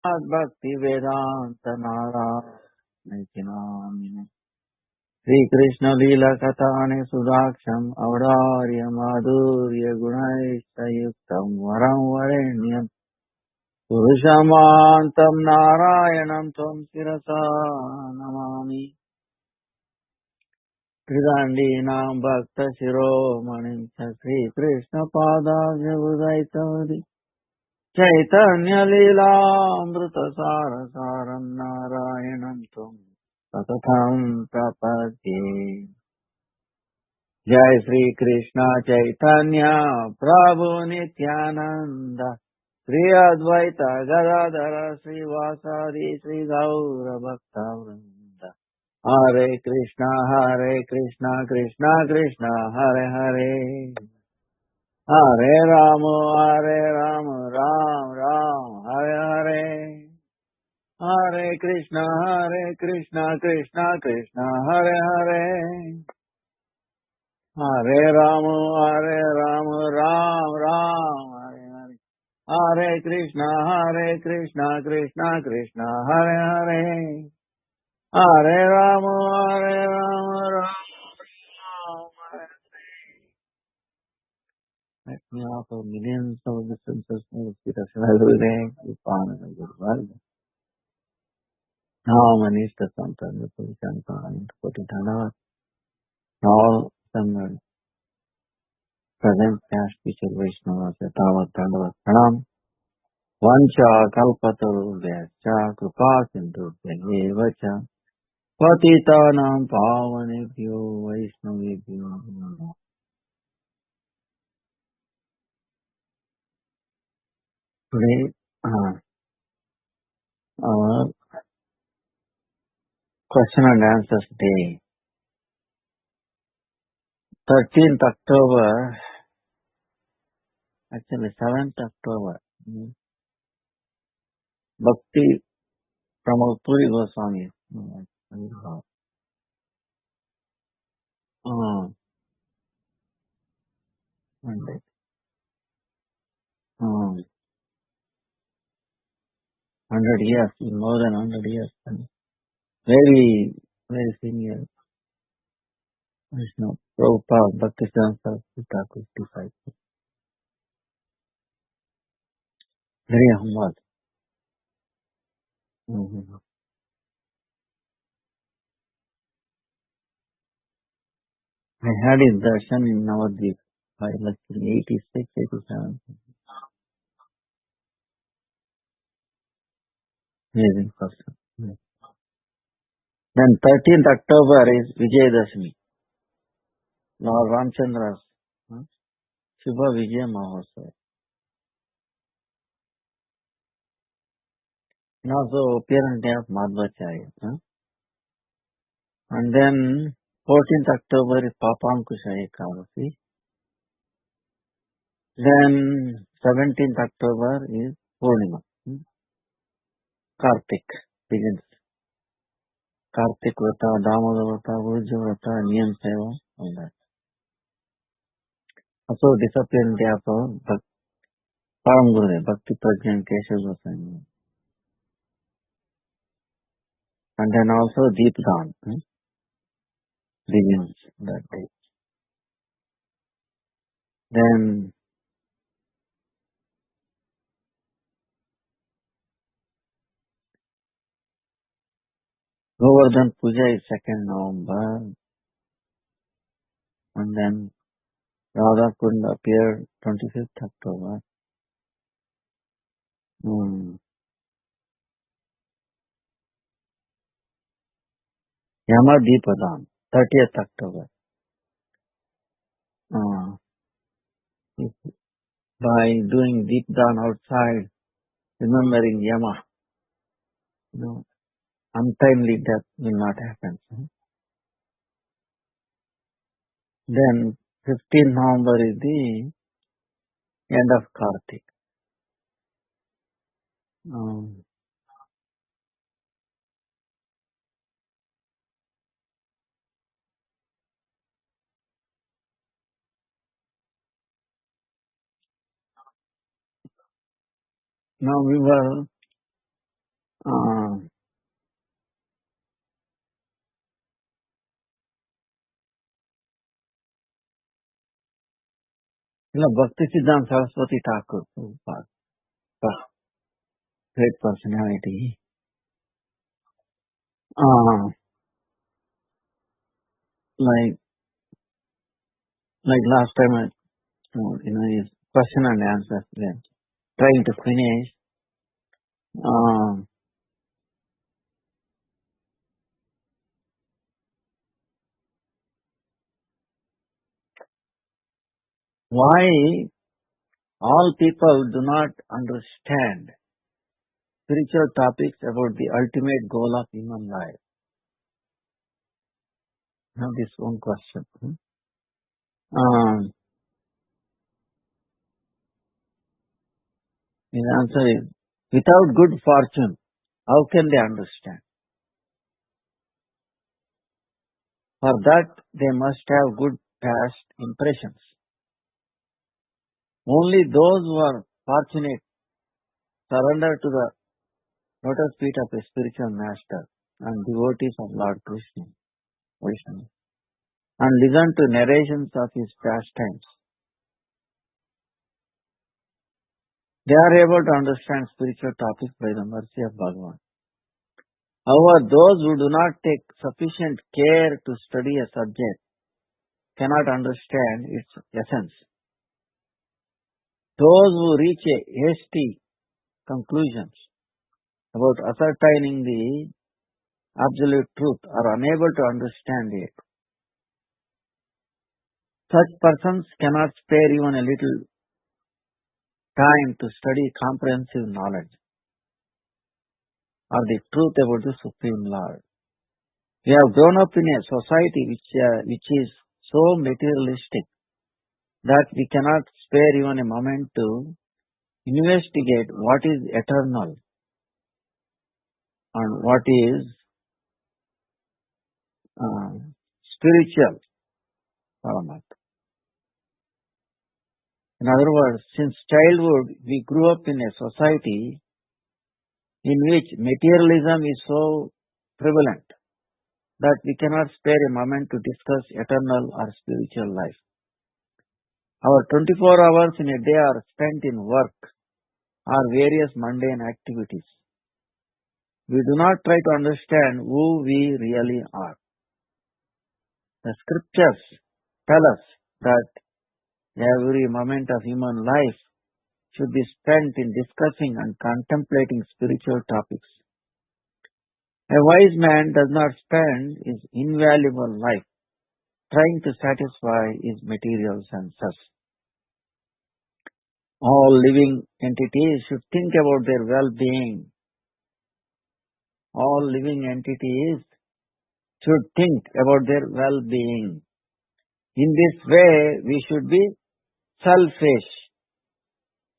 Bhaktivedānta Nārāyana Sri Krishna Lila Katane Sudaksham Avdarya Madhurya Gunaisha Yuktam Varam Varenyam Purushamantam Narayanam Tvam Sirasa Namami Tridandinam Bhakta Shiromanim Sri Krishna Padāja Budaitavadi Chaitanya Lila Amrita Sara Saram Narayanam Tvam Satatham Prapadye Jai Sri Krishna Chaitanya Prabhu Nityananda Sri Advaita Gadadhara Sri Vasadi Sri Gaura Bhaktavranda Hare Krishna Krishna Krishna Hare Hare Hare Rama Ram Ram Hare Hare Hare Krishna Krishna Krishna Hare Hare Hare Rama Ram Ram Hare Hare Hare Krishna Krishna Hare Hare Hare Rama Ram Hare. Let me offer millions of distances of every upon a good world. Now Manishta Santa Santa and Potitana. All some present cash feature Vaishnavas Yatavat Tandavat Pranam. Vancha Kalpataru Vyascha Krupa Sindhu Vacha Patitanam Pavanebhyo Vaishnavebhyo. Today, our question and answers day. 13th October, actually 7th October. Bhakti from Puri Goswami. Monday. 100 years, more than 100 years. Very, very senior. Vishnu Prabhupada Bhaktivedānta Thakur's disciple. Very humble. I had his darshan in Navadvip by like 86, 87. Amazing person. Then 13th October is Vijayadashmi. Lord Ramchandra's Shubha Vijay Mahotsav. And also appearance day of Madhvacharya. And then 14th October is Papankusha Ekadasi. Then 17th October is Purnima. Kartik begins. Kartik Vrata, Damodar Vrata, Urja Vrata, Niyam Seva, all that. Also discipline day of Param Gurudev, Bhakti Prajnan Keshav Goswami. And then also Deep Dawn begins that day. Then Govardhan Puja is 2nd November. And then Radha Kund appeared 25th October. Yama Deepadam, 30th October. By doing deep down outside, remembering Yama, untimely death will not happen. Then 15th November is the end of Kartik. Now we were Bhaktivedānta Saraswati Thakur, great personality. Like last time, his question and answer, trying to finish. Why all people do not understand spiritual topics about the ultimate goal of human life? Now this one question. His answer is, without good fortune, how can they understand? For that, they must have good past impressions. Only those who are fortunate surrender to the lotus feet of a spiritual master and devotees of Lord Krishna, Vishnu, and listen to narrations of his pastimes. They are able to understand spiritual topics by the mercy of Bhagavan. However, those who do not take sufficient care to study a subject cannot understand its essence. Those who reach a hasty conclusions about ascertaining the absolute truth are unable to understand it. Such persons cannot spare even a little time to study comprehensive knowledge or the truth about the Supreme Lord. We have grown up in a society which is so materialistic that we cannot spare even a moment to investigate what is eternal and what is spiritual Paramatma. In other words, since childhood we grew up in a society in which materialism is so prevalent that we cannot spare a moment to discuss eternal or spiritual life. Our 24 hours in a day are spent in work or various mundane activities. We do not try to understand who we really are. The scriptures tell us that every moment of human life should be spent in discussing and contemplating spiritual topics. A wise man does not spend his invaluable life trying to satisfy his material senses. All living entities should think about their well-being. All living entities should think about their well-being. In this way, we should be selfish.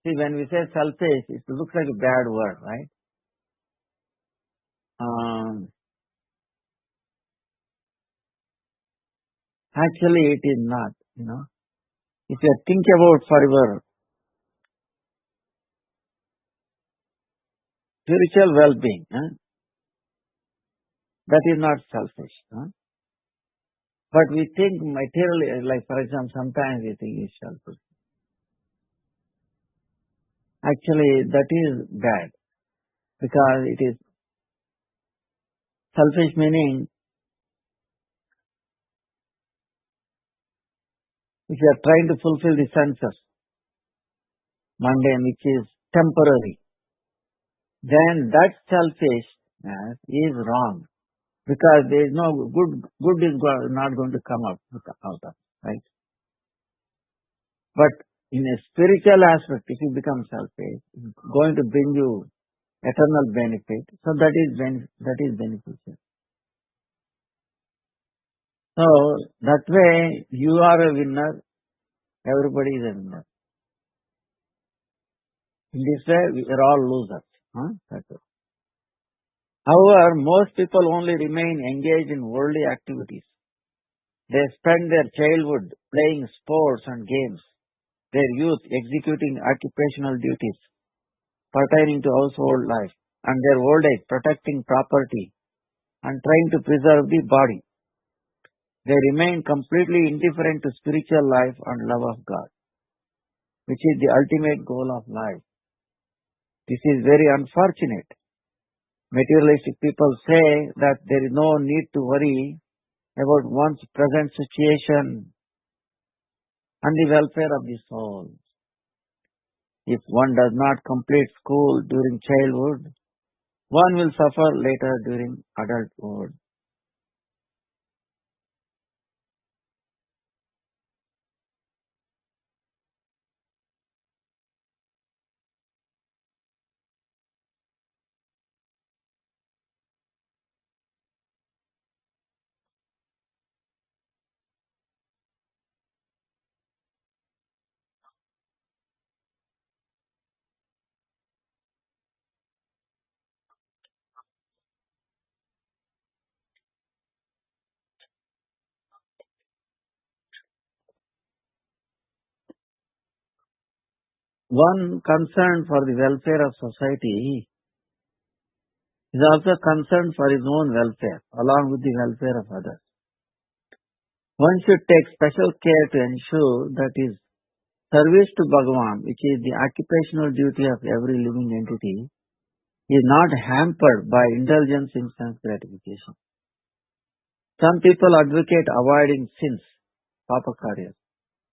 See, when we say selfish, it looks like a bad word, right? Actually, it is not, If you think about for your spiritual well-being, that is not selfish. But we think materially, like for example, sometimes we think it's selfish. Actually, that is bad because it is selfish meaning if you are trying to fulfill the senses, mundane, which is temporary, then that selfishness is wrong because there is no good is not going to come out of, right? But in a spiritual aspect, if you become selfish, it's going to bring you eternal benefit. So that is beneficial. So that way you are a winner, everybody is a winner. In this way we are all losers. That's it. However, most people only remain engaged in worldly activities. They spend their childhood playing sports and games, their youth executing occupational duties pertaining to household life, and their old age, protecting property and trying to preserve the body. They remain completely indifferent to spiritual life and love of God, which is the ultimate goal of life. This is very unfortunate. Materialistic people say that there is no need to worry about one's present situation and the welfare of the soul. If one does not complete school during childhood, one will suffer later during adulthood. One concerned for the welfare of society is also concerned for his own welfare along with the welfare of others. One should take special care to ensure that his service to Bhagavan, which is the occupational duty of every living entity, is not hampered by indulgence in sense gratification. Some people advocate avoiding sins, papakaryas,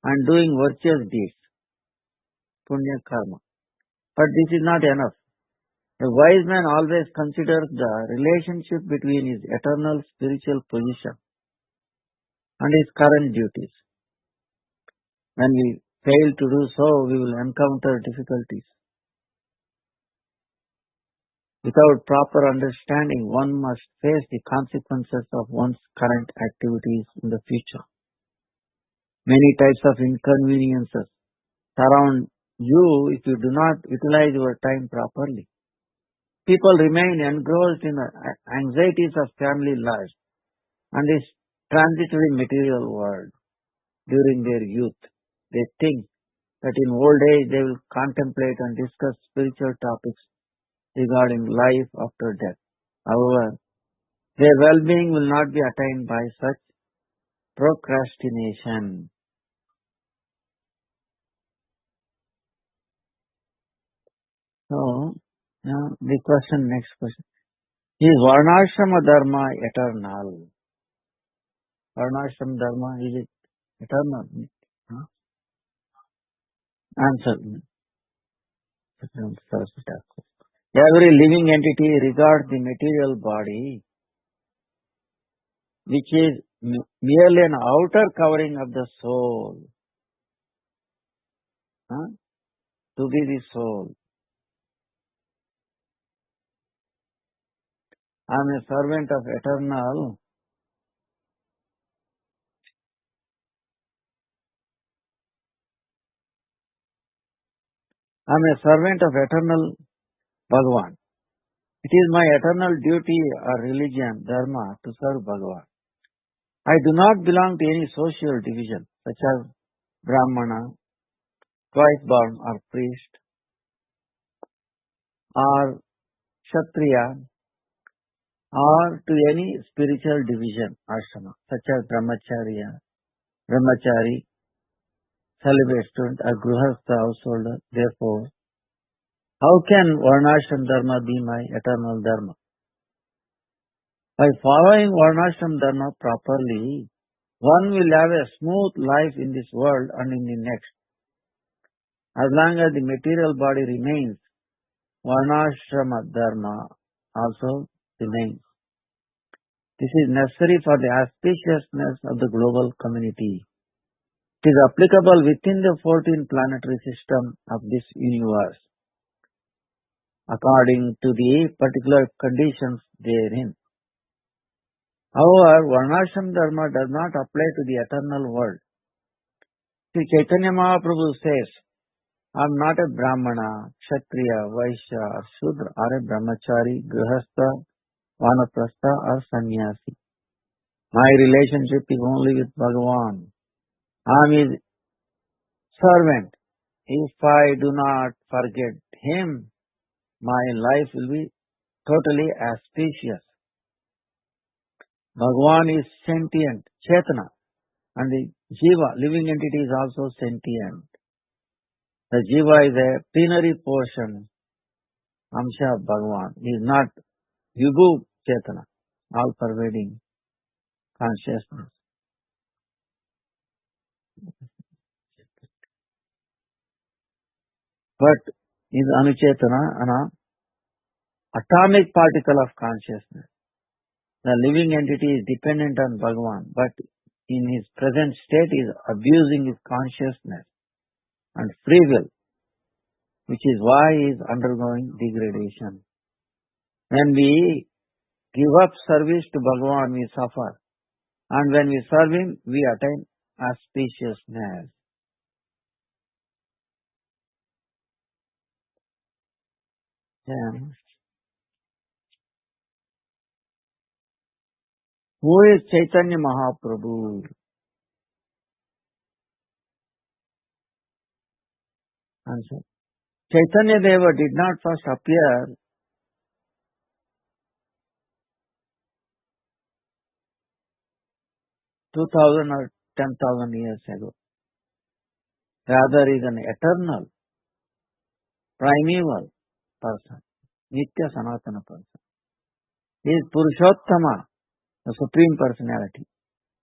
and doing virtuous deeds, punya karma. But this is not enough. A wise man always considers the relationship between his eternal spiritual position and his current duties. When we fail to do so, we will encounter difficulties. Without proper understanding, one must face the consequences of one's current activities in the future. Many types of inconveniences surround you if you do not utilize your time properly. People remain engrossed in the anxieties of family life and this transitory material world during their youth. They think that in old age they will contemplate and discuss spiritual topics regarding life after death. However, their well-being will not be attained by such procrastination. So, the next question. Is Varnashrama Dharma eternal? Varnashrama Dharma, is it eternal? Huh? Answer. Every living entity regards the material body, which is merely an outer covering of the soul, to be the soul. I am a servant of eternal. I am a servant of eternal Bhagavan. It is my eternal duty or religion, dharma, to serve Bhagavan. I do not belong to any social division, such as Brahmana, twice born, or priest, or Kshatriya, or to any spiritual division, ashrama, such as Brahmachari, celibate student, or Grihastha householder. Therefore, how can Varnashram Dharma be my eternal Dharma? By following Varnashram Dharma properly, one will have a smooth life in this world and in the next. As long as the material body remains, Varnashrama Dharma also remains. This is necessary for the auspiciousness of the global community. It is applicable within the 14 planetary system of this universe, according to the particular conditions therein. However, Varnashram Dharma does not apply to the eternal world. Sri Chaitanya Mahaprabhu says, I am not a Brahmana, Kshatriya, Vaishya, or Shudra, or a Brahmachari, Grihastha, Vanaprastha, or Sannyasi. My relationship is only with Bhagavan. I am his servant. If I do not forget him, my life will be totally auspicious. Bhagavan is sentient, Chetana, and the Jiva, living entity, is also sentient. The Jiva is a plenary portion, Amsha of Bhagavan. He is not Vibhu Chetana, all-pervading consciousness. But is Anuchetana, an atomic particle of consciousness. The living entity is dependent on Bhagavan, but in his present state is abusing his consciousness and free will, which is why he is undergoing degradation. When we give up service to Bhagavan, we suffer. And when we serve him, we attain auspiciousness. Then, who is Chaitanya Mahaprabhu? Answer. Chaitanya Deva did not first appear 2000 or 10,000 years ago. Rather, he is an eternal, primeval person, Nitya Sanatana person. He is Purushottama, the Supreme Personality.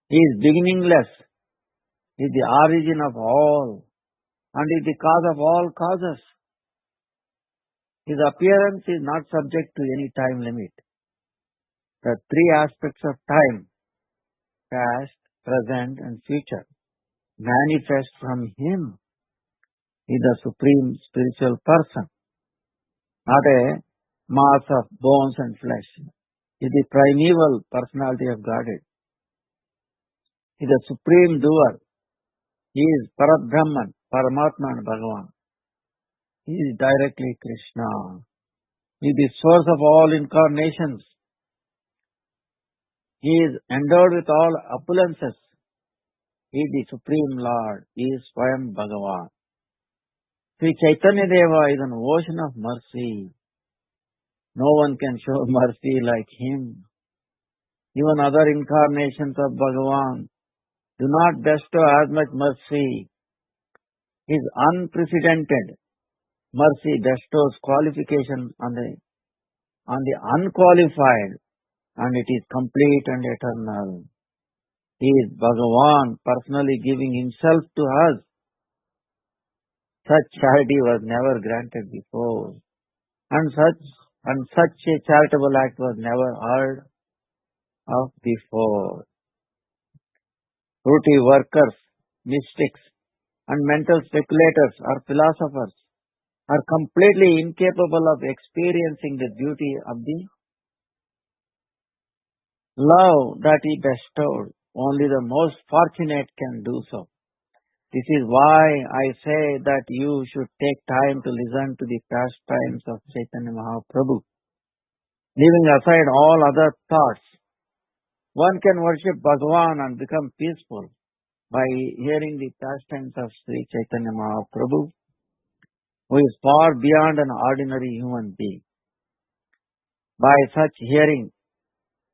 He is beginningless. He is the origin of all and is the cause of all causes. His appearance is not subject to any time limit. The three aspects of time, past, present and future, manifest from him. He is the Supreme Spiritual Person, not a mass of bones and flesh. He is the primeval personality of Godhead. He is the Supreme Doer. He is Parabrahman, Paramatma and Bhagavan. He is directly Krishna. He is the source of all incarnations. He is endowed with all opulences. He is the Supreme Lord. He is Swayam Bhagavan. Sri Chaitanya Deva is an ocean of mercy. No one can show mercy like him. Even other incarnations of Bhagavan do not bestow as much mercy. His unprecedented mercy bestows qualification on the unqualified, and it is complete and eternal. He is Bhagavan personally giving himself to us. Such charity was never granted before, and such a charitable act was never heard of before. Fruity workers, mystics, and mental speculators or philosophers are completely incapable of experiencing the beauty of the love that he bestowed. Only the most fortunate can do so. This is why I say that you should take time to listen to the pastimes of Chaitanya Mahaprabhu. Leaving aside all other thoughts, one can worship Bhagavan and become peaceful by hearing the pastimes of Sri Chaitanya Mahaprabhu, who is far beyond an ordinary human being. By such hearing,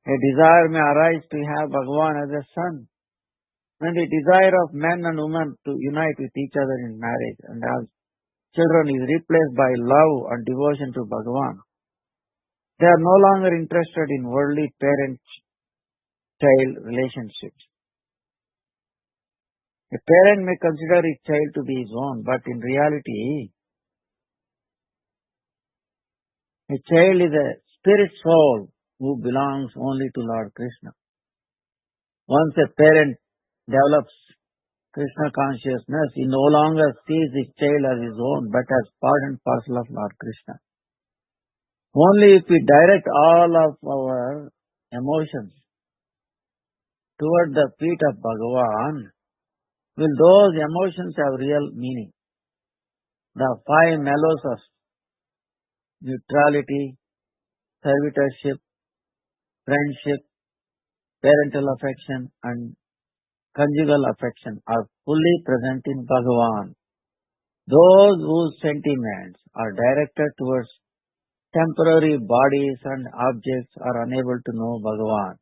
a desire may arise to have Bhagavan as a son. When the desire of men and women to unite with each other in marriage and have children is replaced by love and devotion to Bhagavan, they are no longer interested in worldly parent-child relationships. A parent may consider his child to be his own, but in reality, a child is a spirit soul who belongs only to Lord Krishna. Once a parent develops Krishna consciousness, he no longer sees his child as his own, but as part and parcel of Lord Krishna. Only if we direct all of our emotions toward the feet of Bhagavan, will those emotions have real meaning. The five mellows of neutrality, servitorship, friendship, parental affection and conjugal affection are fully present in Bhagavan. Those whose sentiments are directed towards temporary bodies and objects are unable to know Bhagavan.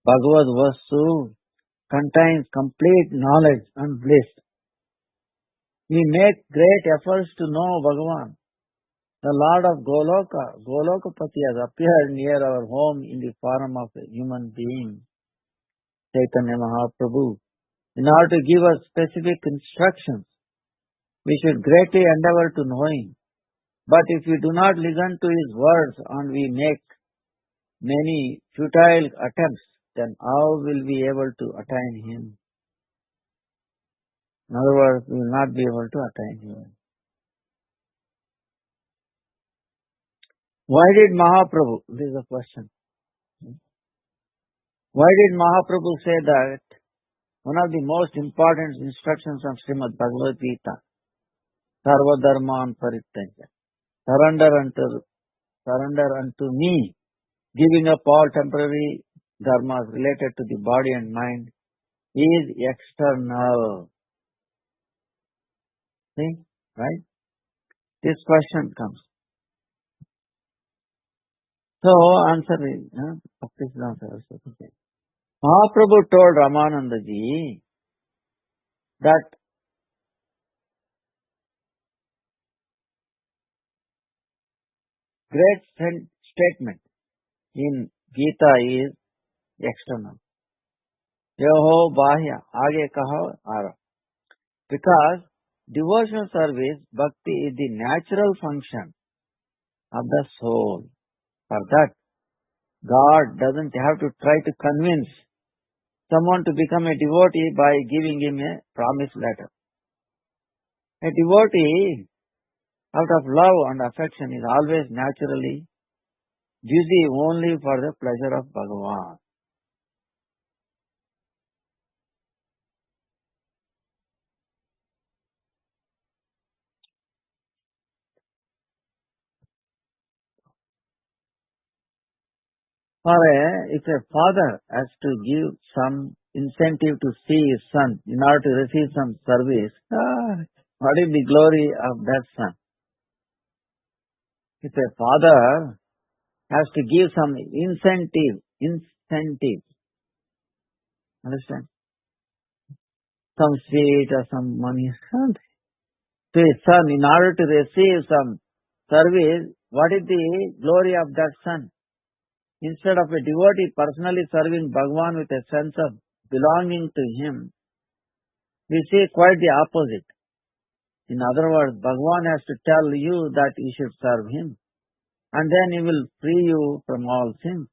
Bhagavad Vastu contains complete knowledge and bliss. We make great efforts to know Bhagavan. The Lord of Goloka, Golokapati, has appeared near our home in the form of a human being, Chaitanya Mahaprabhu. In order to give us specific instructions, we should greatly endeavor to know Him. But if we do not listen to His words and we make many futile attempts, then how will we be able to attain Him? In other words, we will not be able to attain Him. Why did Mahaprabhu, this is a question, why did Mahaprabhu say that one of the most important instructions of Srimad Bhagavad Gita, Sarva Dharman Parityajya, surrender unto me, giving up all temporary dharmas related to the body and mind, is external. See, right? This question comes. So, answer is, okay. Mahaprabhu told Ramanandaji that great statement in Gita is external. Yoho Bahya, Age Kaha Ara. Because devotional service, bhakti, is the natural function of the soul. For that, God doesn't have to try to convince someone to become a devotee by giving him a promise letter. A devotee, out of love and affection, is always naturally busy only for the pleasure of Bhagavan. If a father has to give some incentive to see his son in order to receive some service, what is the glory of that son? If a father has to give some incentive, understand? Some sweet or some money, to his son in order to receive some service, what is the glory of that son? Instead of a devotee personally serving Bhagavan with a sense of belonging to him, we see quite the opposite. In other words, Bhagavan has to tell you that you should serve him, and then he will free you from all sins.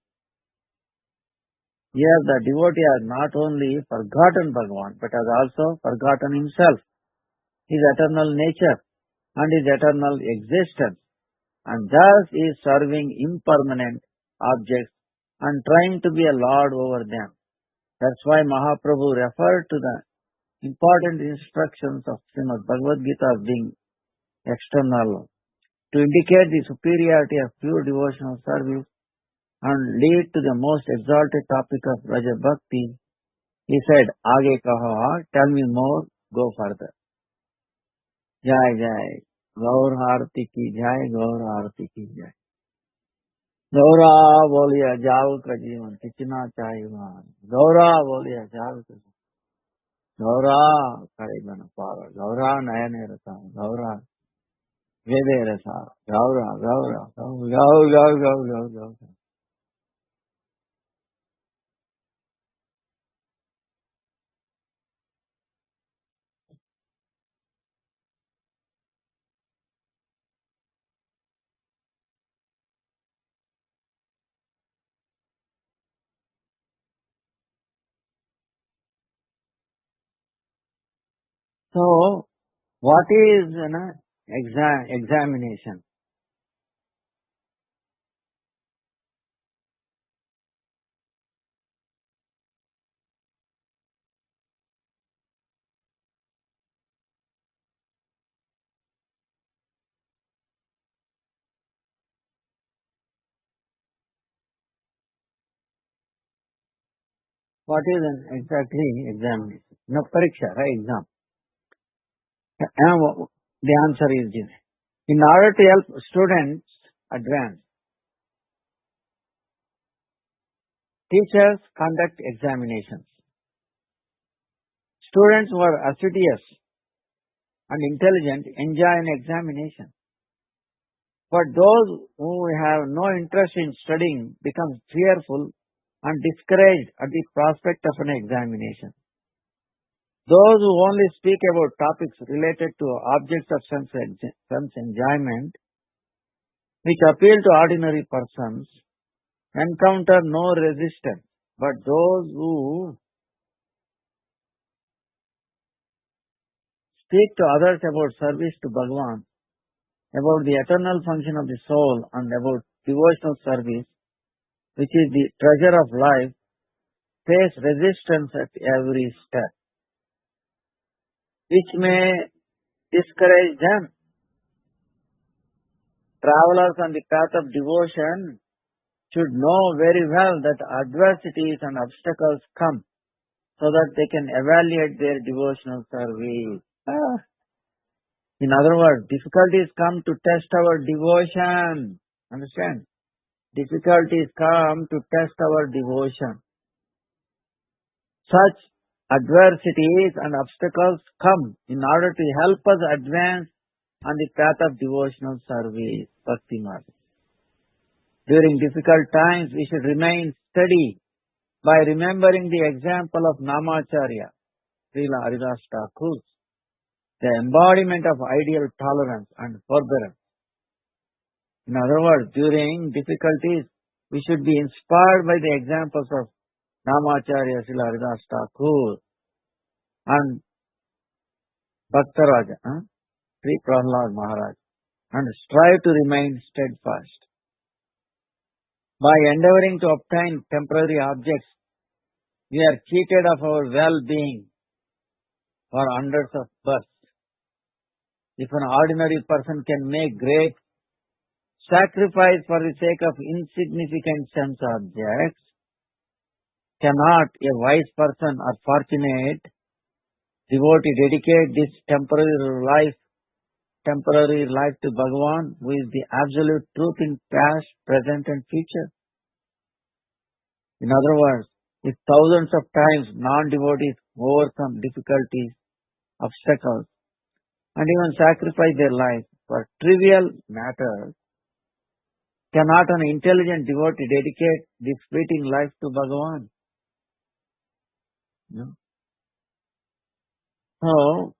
Here the devotee has not only forgotten Bhagavan, but has also forgotten himself, his eternal nature, and his eternal existence, and thus is serving impermanent objects and trying to be a lord over them. That's why Mahaprabhu referred to the important instructions of Srimad Bhagavad Gita as being external, to indicate the superiority of pure devotional service and lead to the most exalted topic of Raja Bhakti. He said, Aage kaha, tell me more, go further. Jai Jai, Gaur Harati ki Jai, Gaur Harati ki Jai. Gaura बोलिया जाओ का जीवन कितना चाहिए गौरा बोलिया जाओ का गौरा करे बन पावा गौरा नयन रसा गौरा वेदे रसा गौरा गौरा गौ गौ गौ गौ गौ गौ. So, what is examination? What is exactly examination? No, pariksha, right? Exam. And the answer is this. In order to help students advance. Teachers conduct examinations. Students who are assiduous and intelligent enjoy an examination. But those who have no interest in studying become fearful and discouraged at the prospect of an examination. Those who only speak about topics related to objects of sense enjoyment, which appeal to ordinary persons, encounter no resistance. But those who speak to others about service to Bhagavan, about the eternal function of the soul, and about devotional service, which is the treasure of life, face resistance at every step, which may discourage them. Travelers on the path of devotion should know very well that adversities and obstacles come so that they can evaluate their devotional service. In other words, difficulties come to test our devotion. Understand? Difficulties come to test our devotion. Such adversities and obstacles come in order to help us advance on the path of devotional service, Bhakti Marg. During difficult times, we should remain steady by remembering the example of Namacharya, Srila Haridas Thakur, the embodiment of ideal tolerance and forbearance. In other words, during difficulties, we should be inspired by the examples of Namacharya, Srila Haridas Thakur, and Bhaktaraja, Pitṛ Mahārāja, and strive to remain steadfast. By endeavoring to obtain temporary objects, we are cheated of our well-being for hundreds of births. If an ordinary person can make great sacrifice for the sake of insignificant sense objects, cannot a wise person or fortunate devotee dedicate this temporary life to Bhagavan, who is the absolute truth in past, present and future? In other words, if thousands of times non-devotees overcome difficulties, obstacles, and even sacrifice their life for trivial matters, cannot an intelligent devotee dedicate this fleeting life to Bhagavan? No? So,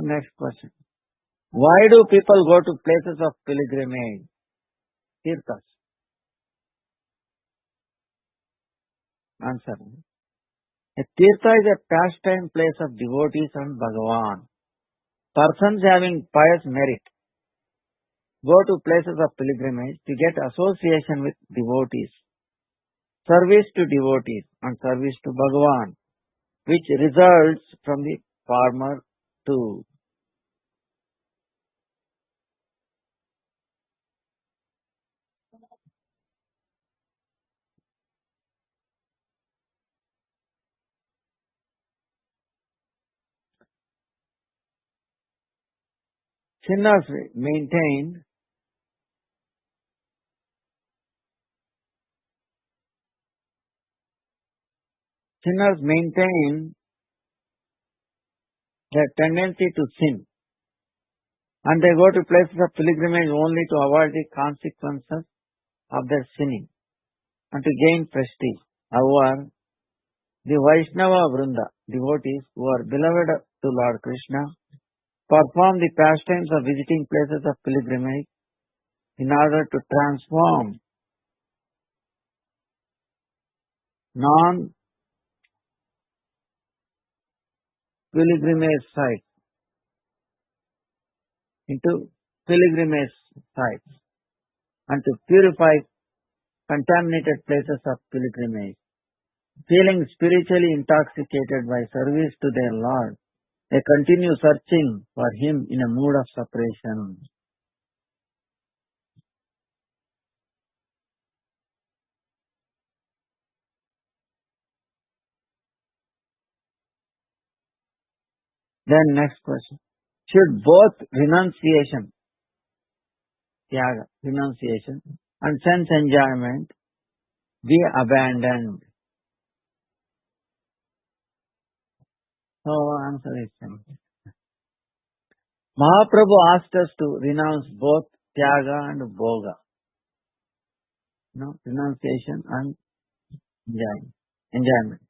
next question. Why do people go to places of pilgrimage, tirthas? Answer. A tirtha is a pastime place of devotees and Bhagavan. Persons having pious merit go to places of pilgrimage to get association with devotees, service to devotees, and service to Bhagavan, which results from the former two. Sinners maintain their tendency to sin, and they go to places of pilgrimage only to avoid the consequences of their sinning and to gain prestige. However, the Vaishnava Vrinda, devotees who are beloved to Lord Krishna, perform the pastimes of visiting places of pilgrimage in order to transform non-pilgrimage sites into pilgrimage sites and to purify contaminated places of pilgrimage. Feeling spiritually intoxicated by service to their Lord, they continue searching for Him in a mood of separation. Then next question. Should both renunciation, tyaga, renunciation, and sense enjoyment be abandoned? So answer is simple. Mahaprabhu asked us to renounce both tyaga and bhoga. No, renunciation and enjoyment.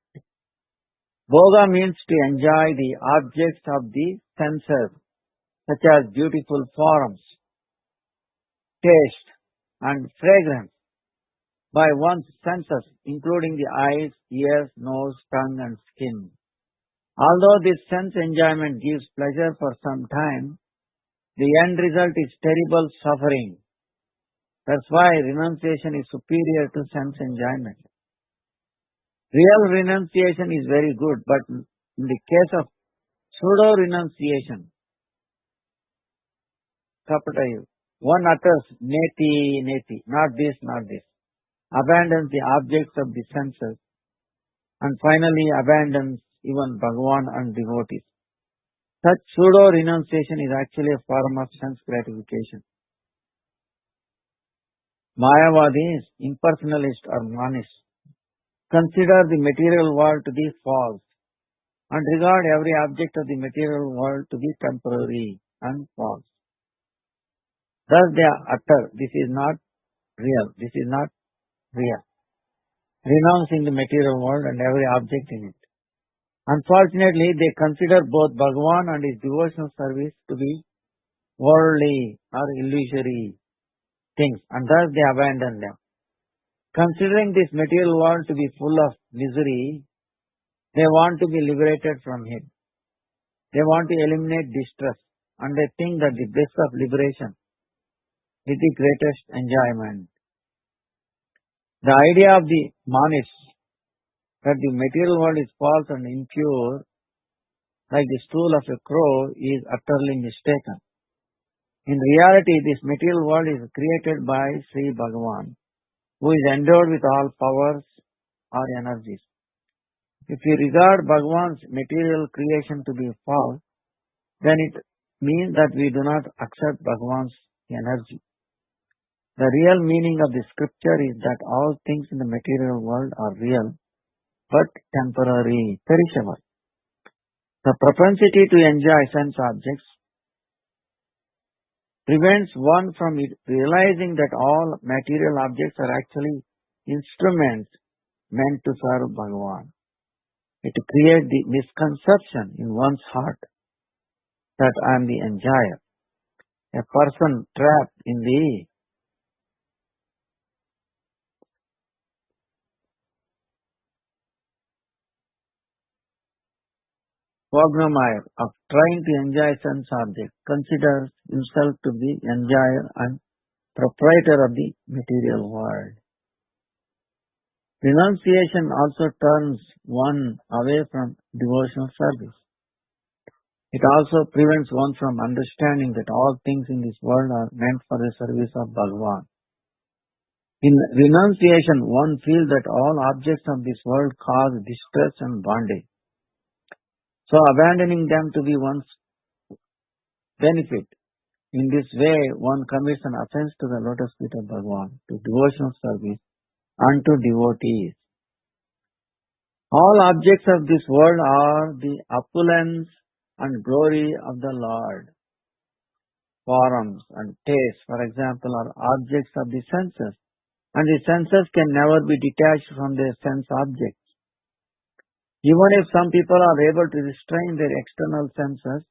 Bhoga means to enjoy the objects of the senses, such as beautiful forms, taste, and fragrance by one's senses, including the eyes, ears, nose, tongue, and skin. Although this sense enjoyment gives pleasure for some time, the end result is terrible suffering. That's why renunciation is superior to sense enjoyment. Real renunciation is very good, but in the case of pseudo-renunciation, kapatayu, one utters neti, neti, not this, not this, abandons the objects of the senses, and finally abandons even Bhagavan and devotees. Such pseudo-renunciation is actually a form of sense gratification. Mayavadis, impersonalists or manists, consider the material world to be false and regard every object of the material world to be temporary and false. Thus they utter, this is not real, this is not real, renouncing the material world and every object in it. Unfortunately, they consider both Bhagavan and his devotional service to be worldly or illusory things, and thus they abandon them. Considering this material world to be full of misery, they want to be liberated from it. They want to eliminate distress, and they think that the bliss of liberation is the greatest enjoyment. The idea of the manists that the material world is false and impure, like the stool of a crow, is utterly mistaken. In reality, this material world is created by Sri Bhagavan, who is endowed with all powers or energies. If we regard Bhagavan's material creation to be false, then it means that we do not accept Bhagavan's energy. The real meaning of the scripture is that all things in the material world are real, but temporary, perishable. The propensity to enjoy sense objects prevents one from realizing that all material objects are actually instruments meant to serve Bhagavan. It creates the misconception in one's heart that I am the enjoyer. A person trapped in the quagmire of trying to enjoy sense objects considers himself to be enjoyer and proprietor of the material world. Renunciation also turns one away from devotional service. It also prevents one from understanding that all things in this world are meant for the service of Bhagavan. In renunciation, one feels that all objects of this world cause distress and bondage. So abandoning them to be one's benefit. In this way, one commits an offense to the lotus feet of Bhagavan, to devotional service, and to devotees. All objects of this world are the opulence and glory of the Lord. Forms and tastes, for example, are objects of the senses, and the senses can never be detached from their sense objects. Even if some people are able to restrain their external senses,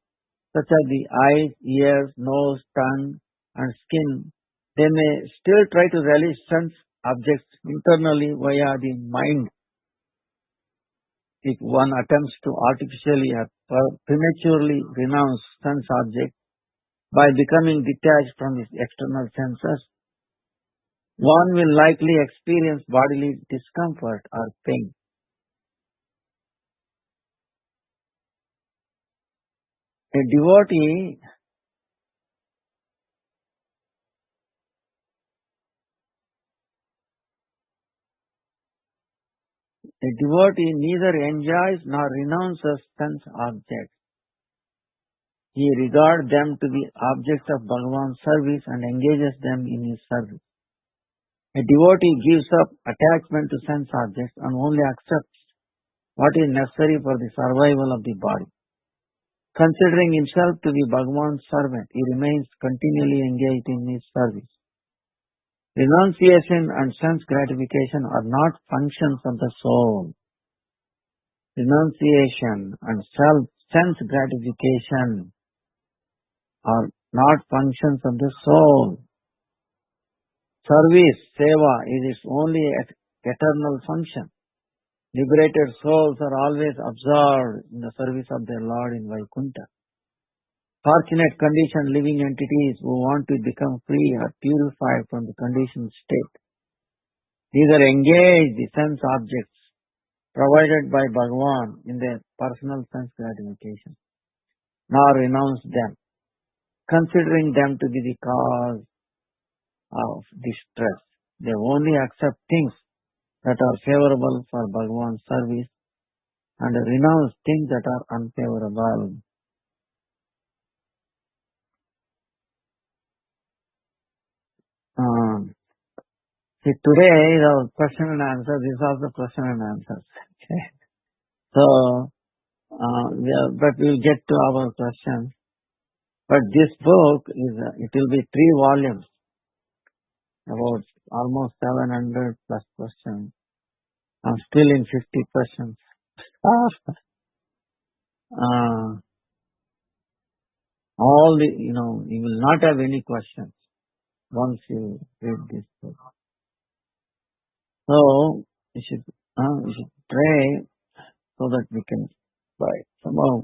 such as the eyes, ears, nose, tongue, and skin, they may still try to relish sense objects internally via the mind. If one attempts to artificially or prematurely renounce sense objects by becoming detached from his external senses, one will likely experience bodily discomfort or pain. A devotee neither enjoys nor renounces sense objects. He regards them to be objects of Bhagavan's service and engages them in his service. A devotee gives up attachment to sense objects and only accepts what is necessary for the survival of the body. Considering himself to be Bhagavan's servant, he remains continually engaged in his service. Renunciation and sense gratification are not functions of the soul. Renunciation and sense gratification are not functions of the soul. Service, seva, is its only eternal function. Liberated souls are always absorbed in the service of their Lord in Vaikuntha. Fortunate conditioned living entities who want to become free are purified from the conditioned state. These are engaged in sense objects provided by Bhagavan in their personal sense gratification, nor renounce them, considering them to be the cause of distress. They only accept things that are favorable for Bhagavan's service and renounce things that are unfavorable. See, today is our question and answer. This is also question and answers. Okay. So, but we will get to our questions. But this book it will be 3 volumes, about almost 700 plus questions. I'm still in 50 questions. All the, you will not have any questions once you read this book. So, we should pray so that we can somehow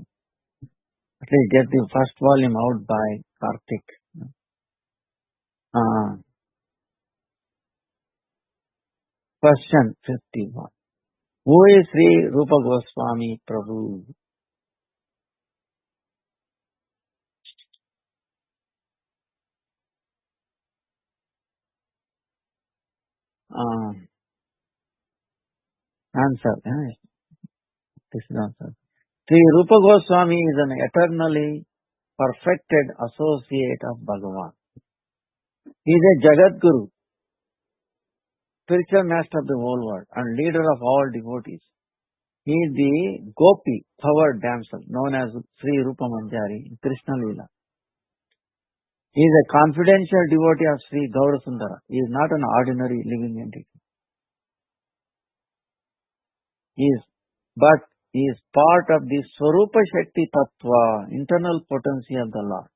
at least get the first volume out by Kartik. Question 51. Who is Śrīpāda Goswami Prabhu? Answer. This is answer. Śrīpāda Goswami is an eternally perfected associate of Bhagavan. He is a Jagat Guru, spiritual master of the whole world and leader of all devotees. He is the Gopi, powered damsel, known as Sri Rupa Manjari in Krishna Leela. He is a confidential devotee of Sri Gaurasundara. He is not an ordinary living entity. But he is part of the Swarupa Shakti Tattva, internal potency of the Lord.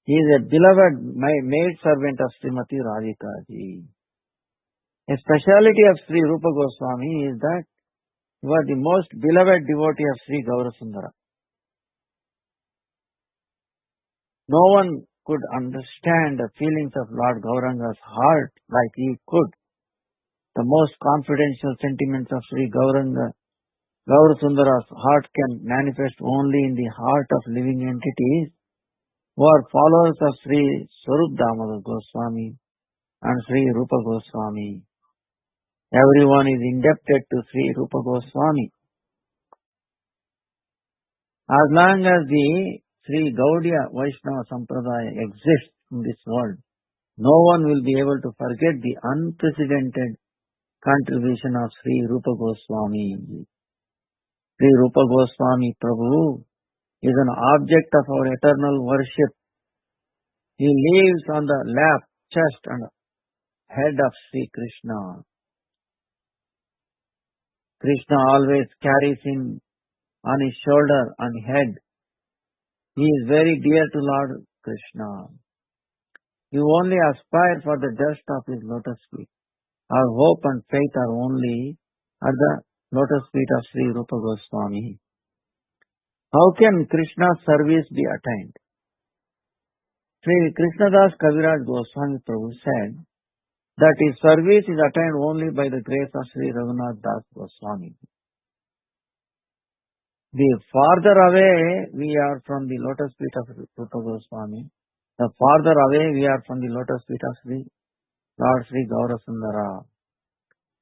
He is a beloved maid servant of Srimati Radhika Ji. A speciality of Sri Rupa Goswami is that he was the most beloved devotee of Sri Gaurasundara. No one could understand the feelings of Lord Gauranga's heart like he could. The most confidential sentiments of Sri Gaurasundara's heart can manifest only in the heart of living entities who are followers of Sri Swarup Damodar Goswami and Sri Rupa Goswami. Everyone is indebted to Sri Rupa Goswami. As long as the Sri Gaudiya Vaishnava Sampradaya exists in this world, no one will be able to forget the unprecedented contribution of Sri Rupa Goswami. Sri Rupa Goswami Prabhu is an object of our eternal worship. He lives on the lap, chest and head of Sri Krishna. Krishna always carries him on his shoulder and head. He is very dear to Lord Krishna. You only aspire for the dust of his lotus feet. Our hope and faith are only at the lotus feet of Sri Rupa Goswami. How can Krishna's service be attained? Sri Krishnadas Kaviraj Goswami Prabhu said that his service is attained only by the grace of Sri Raghunath Das Goswami. The farther away we are from the lotus feet of Rupa Goswami, the farther away we are from the lotus feet of Lord Sri Gaurasundara.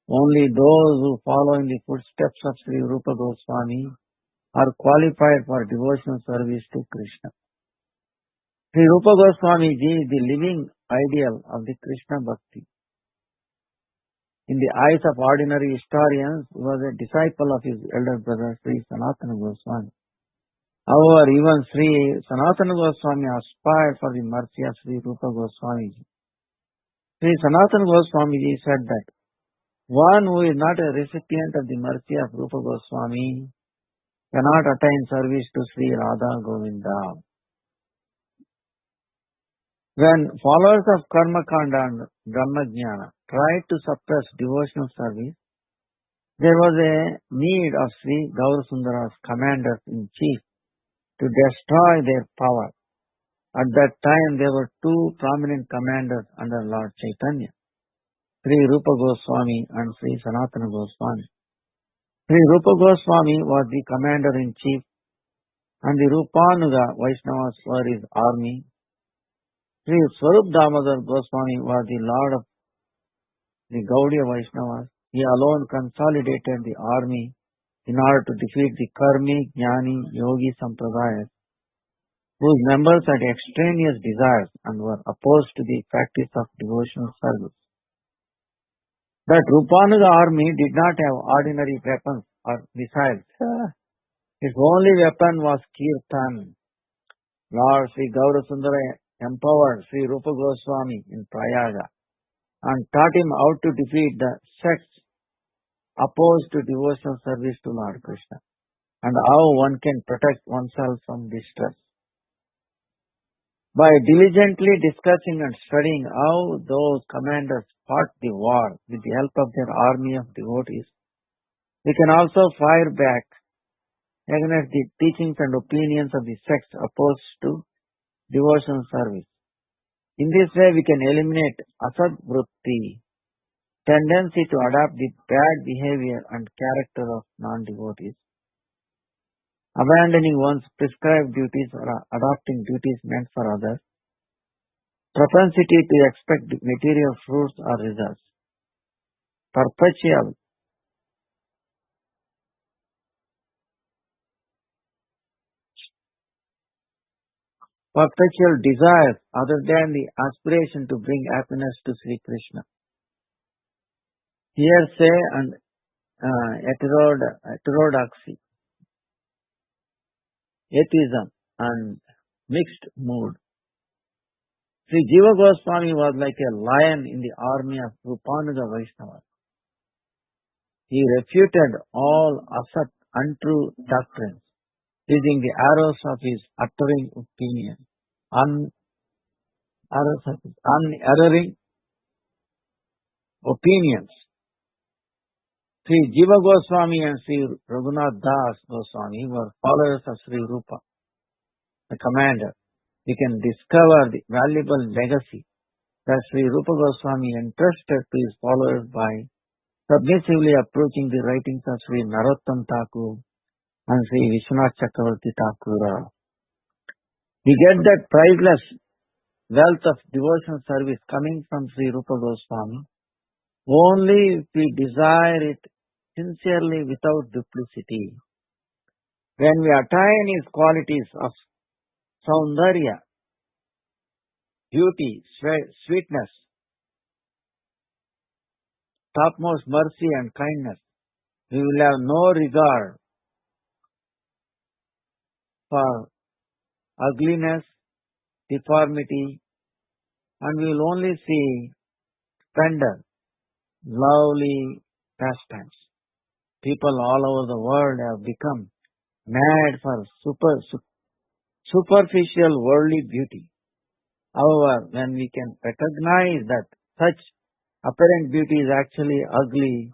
Only those who follow in the footsteps of Sri Rupa Goswami are qualified for devotional service to Krishna. Sri Rupa Goswami Ji is the living ideal of the Krishna Bhakti. In the eyes of ordinary historians, he was a disciple of his elder brother Sri Sanatana Goswami. However, even Sri Sanatana Goswami aspired for the mercy of Sri Rupa Goswami Ji. Sri Sanatana Goswami Ji said that one who is not a recipient of the mercy of Rupa Goswami cannot attain service to Sri Radha Govinda. When followers of Karma Kanda and Brahma Jnana tried to suppress devotional service, there was a need of Sri Gaurasundara's commanders-in-chief to destroy their power. At that time, there were two prominent commanders under Lord Chaitanya, Sri Rupa Goswami and Sri Sanatana Goswami. Sri Rupa Goswami was the commander-in-chief, and the Rupanuga Vaishnavas were his army. Sri Swarup Damodar Goswami was the lord of the Gaudiya Vaishnavas. He alone consolidated the army in order to defeat the Karmi, Jnani, Yogi Sampradayas, whose members had extraneous desires and were opposed to the practice of devotional service. That Rupanuga army did not have ordinary weapons or missiles. Its only weapon was Kirtan. Lord Sri Gaurasundara empowered Sri Rupa Goswami in Prayaga and taught him how to defeat the sects opposed to devotional service to Lord Krishna and how one can protect oneself from distress. By diligently discussing and studying how those commanders fought the war with the help of their army of devotees, we can also fire back against the teachings and opinions of the sects opposed to devotional service. In this way, we can eliminate asad vritti, tendency to adopt the bad behavior and character of non-devotees, abandoning one's prescribed duties or adopting duties meant for others, propensity to expect material fruits or results, perpetual desires other than the aspiration to bring happiness to Sri Krishna, hearsay and heterodoxy, atheism and mixed mood. Sri Jiva Goswami was like a lion in the army of Rupanuga Vaishnavas. He refuted all asat, untrue doctrines, using the arrows of his unerring opinion, unerring opinions. Sri Jiva Goswami and Sri Raghunath Das Goswami were followers of Sri Rupa, the commander. We can discover the valuable legacy that Sri Rupa Goswami entrusted to his followers by submissively approaching the writings of Sri Narottam Thakur and Sri Vishwanath Chakravarti Thakur. We get that priceless wealth of devotional service coming from Sri Rupa Goswami only if we desire it sincerely without duplicity. When we attain his qualities of Saundarya, beauty, sweetness, topmost mercy and kindness, we will have no regard for ugliness, deformity, and we will only see splendor, lovely pastimes. People all over the world have become mad for superficial worldly beauty. However, when we can recognize that such apparent beauty is actually ugly,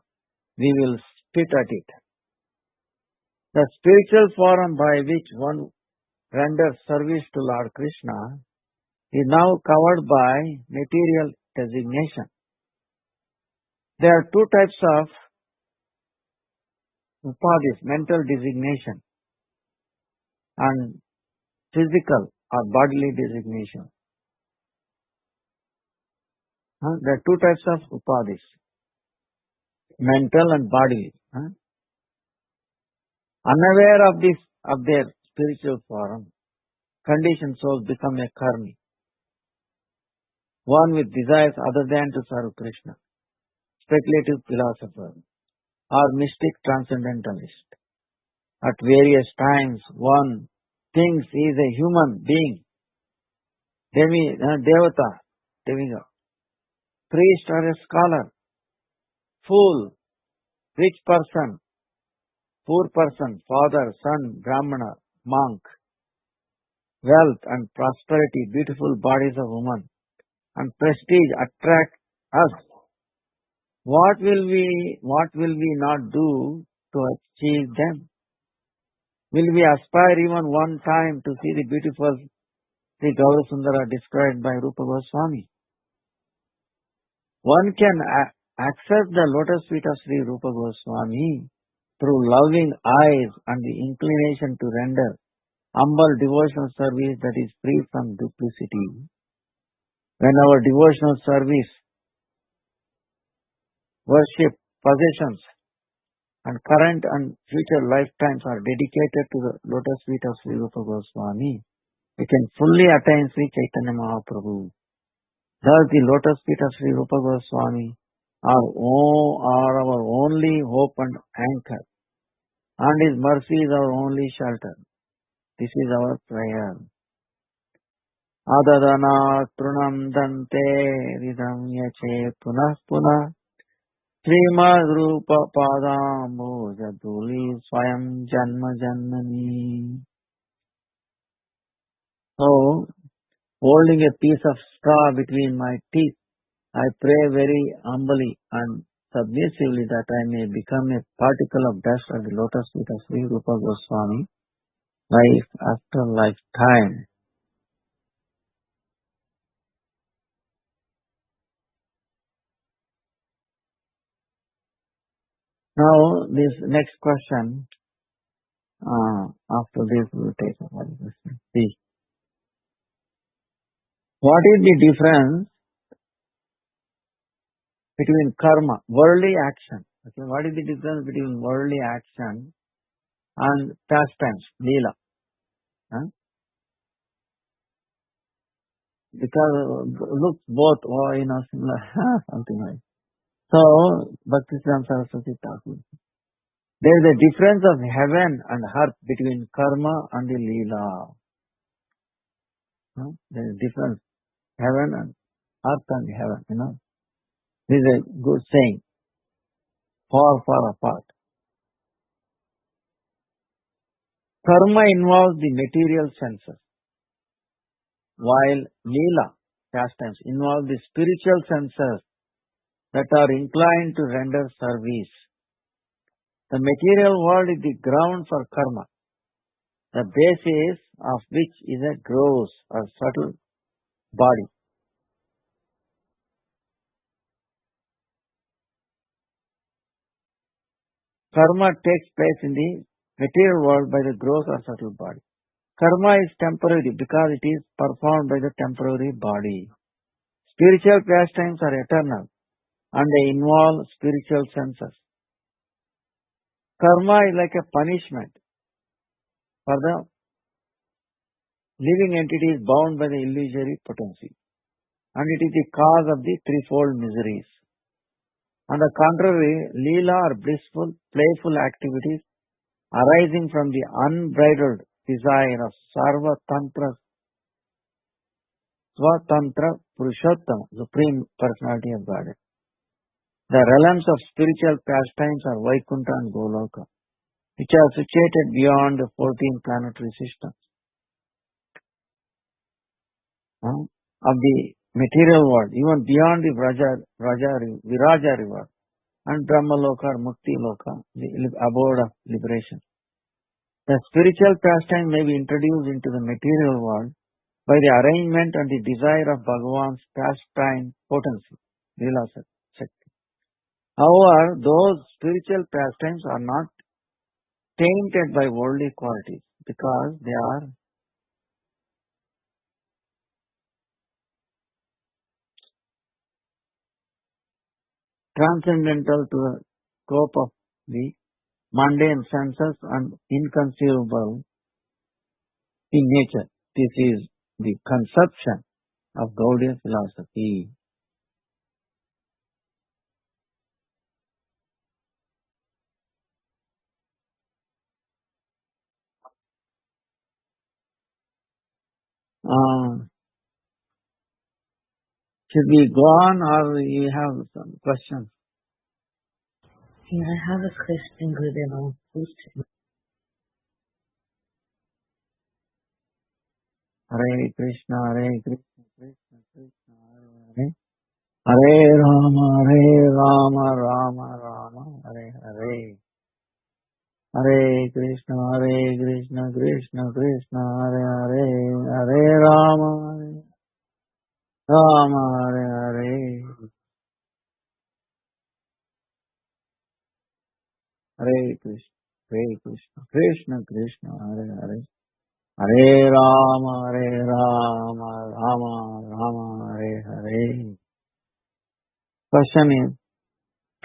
we will spit at it. The spiritual forum by which one renders service to Lord Krishna is now covered by material designation. There are two types of upadhis, mental designation and physical or bodily designation. There are two types of upadhis, mental and bodily. Unaware of this of their spiritual form, conditioned souls become a karmi, one with desires other than to serve Krishna, speculative philosopher, or mystic transcendentalist. At various times, one thinks he is a human being, devata, demigod, priest or a scholar, fool, rich person, poor person, father, son, brahmana, monk, wealth and prosperity, beautiful bodies of women, and prestige attract us. What will we not do to achieve them? Will we aspire even one time to see the beautiful Sri Gaurasundara described by Rupa Goswami? One can access the lotus feet of Sri Rupa Goswami through loving eyes and the inclination to render humble devotional service that is free from duplicity. When our devotional service, worship, possessions, and current and future lifetimes are dedicated to the lotus feet of Sri Rupa Goswami, we can fully attain Sri Chaitanya Mahaprabhu. Thus, the lotus feet of Sri Rupa Goswami are our only hope and anchor, and His mercy is our only shelter. This is our prayer. Adadana trunam dante vidam yache punah punah Śrīmāda Rupa Padāmbuja Dhuli Swayam Janma Janmani. So, holding a piece of straw between my teeth, I pray very humbly and submissively that I may become a particle of dust of the lotus feet of Sri Rupa Goswami, life after lifetime. Now, this next question, after this we will take another question. See, what is the difference between karma, worldly action? Okay, what is the difference between worldly action and pastimes, lila? Huh? Because look both, similar, something like. So, Bhaktisiddhanta Saraswati Thakur. There is a difference of heaven and earth between karma and the lila. Huh? There is a difference, heaven and earth and heaven, This is a good saying, far, far apart. Karma involves the material senses, while lila, pastimes, involve the spiritual senses that are inclined to render service. The material world is the ground for karma, the basis of which is a gross or subtle body. Karma takes place in the material world by the gross or subtle body. Karma is temporary because it is performed by the temporary body. Spiritual pastimes are eternal and they involve spiritual senses. Karma is like a punishment for the living entities bound by the illusory potency, and it is the cause of the threefold miseries. On the contrary, lila are blissful, playful activities arising from the unbridled desire of Sarva Tantra, Swatantra Purushottama, Supreme Personality of Godhead. The realms of spiritual pastimes are Vaikuntha and Goloka, which are situated beyond the 14 planetary systems of the material world, even beyond the Viraja river and Brahmaloka or Mukti Loka, the abode of liberation. The spiritual pastime may be introduced into the material world by the arrangement and the desire of Bhagavan's pastime potency, Lila Shakti. However, those spiritual pastimes are not tainted by worldly qualities because they are transcendental to the scope of the mundane senses and inconceivable in nature. This is the conception of Gaudiya philosophy. Should we go on or you have some questions? Yeah, I have a question, Gurudeva. Hare Krishna, Krishna Krishna, Hare Hare Rama, Rama Rama, Hare Hare. Hare Krishna, Krishna Krishna, Hare Hare, Hare Rama, Rama, Hare Hare. Hare Krishna, Krishna Krishna, Hare Hare, Hare Rama, Rama Rama, Hare Hare. Question is,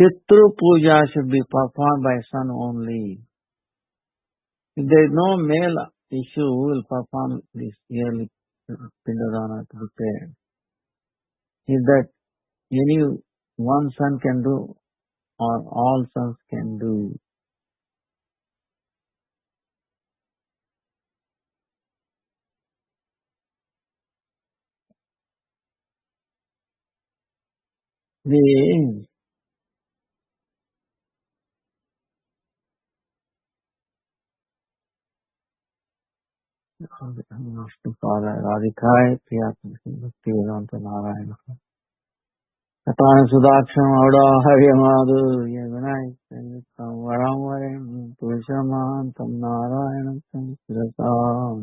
Pitṛ Pūjā should be performed by son only. If there is no male issue, who will perform this yearly Pindadana to be paid? Is that any one son can do or all sons can do? The Śrīpāda Bhaktivedānta Narayana Katana Sudaksham Avda Haryamadu Yagunai Varam Varam Purushaman Tam Narayana Siratam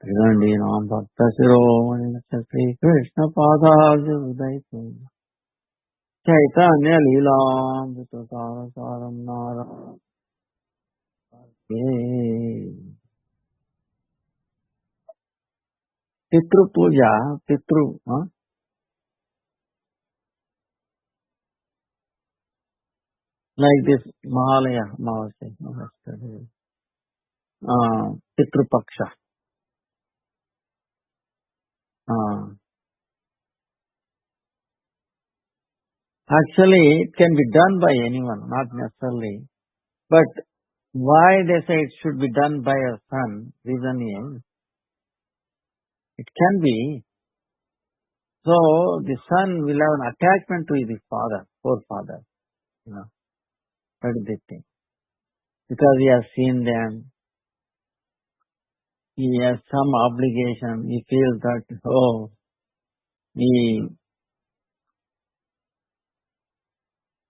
Trivandi Nam Bhakta Shiromani Shri Krishna Padāja Udaitu Chaitanya Leelam Vitasara Saram Narayana Pitṛ Pūjā, like this Mahalaya, Pitṛ Paksha. Actually, it can be done by anyone, not necessarily. But why they say it should be done by a son, reason is, it can be, so the son will have an attachment to his father, forefather, that is the thing. Because he has seen them, he has some obligation, he feels that, he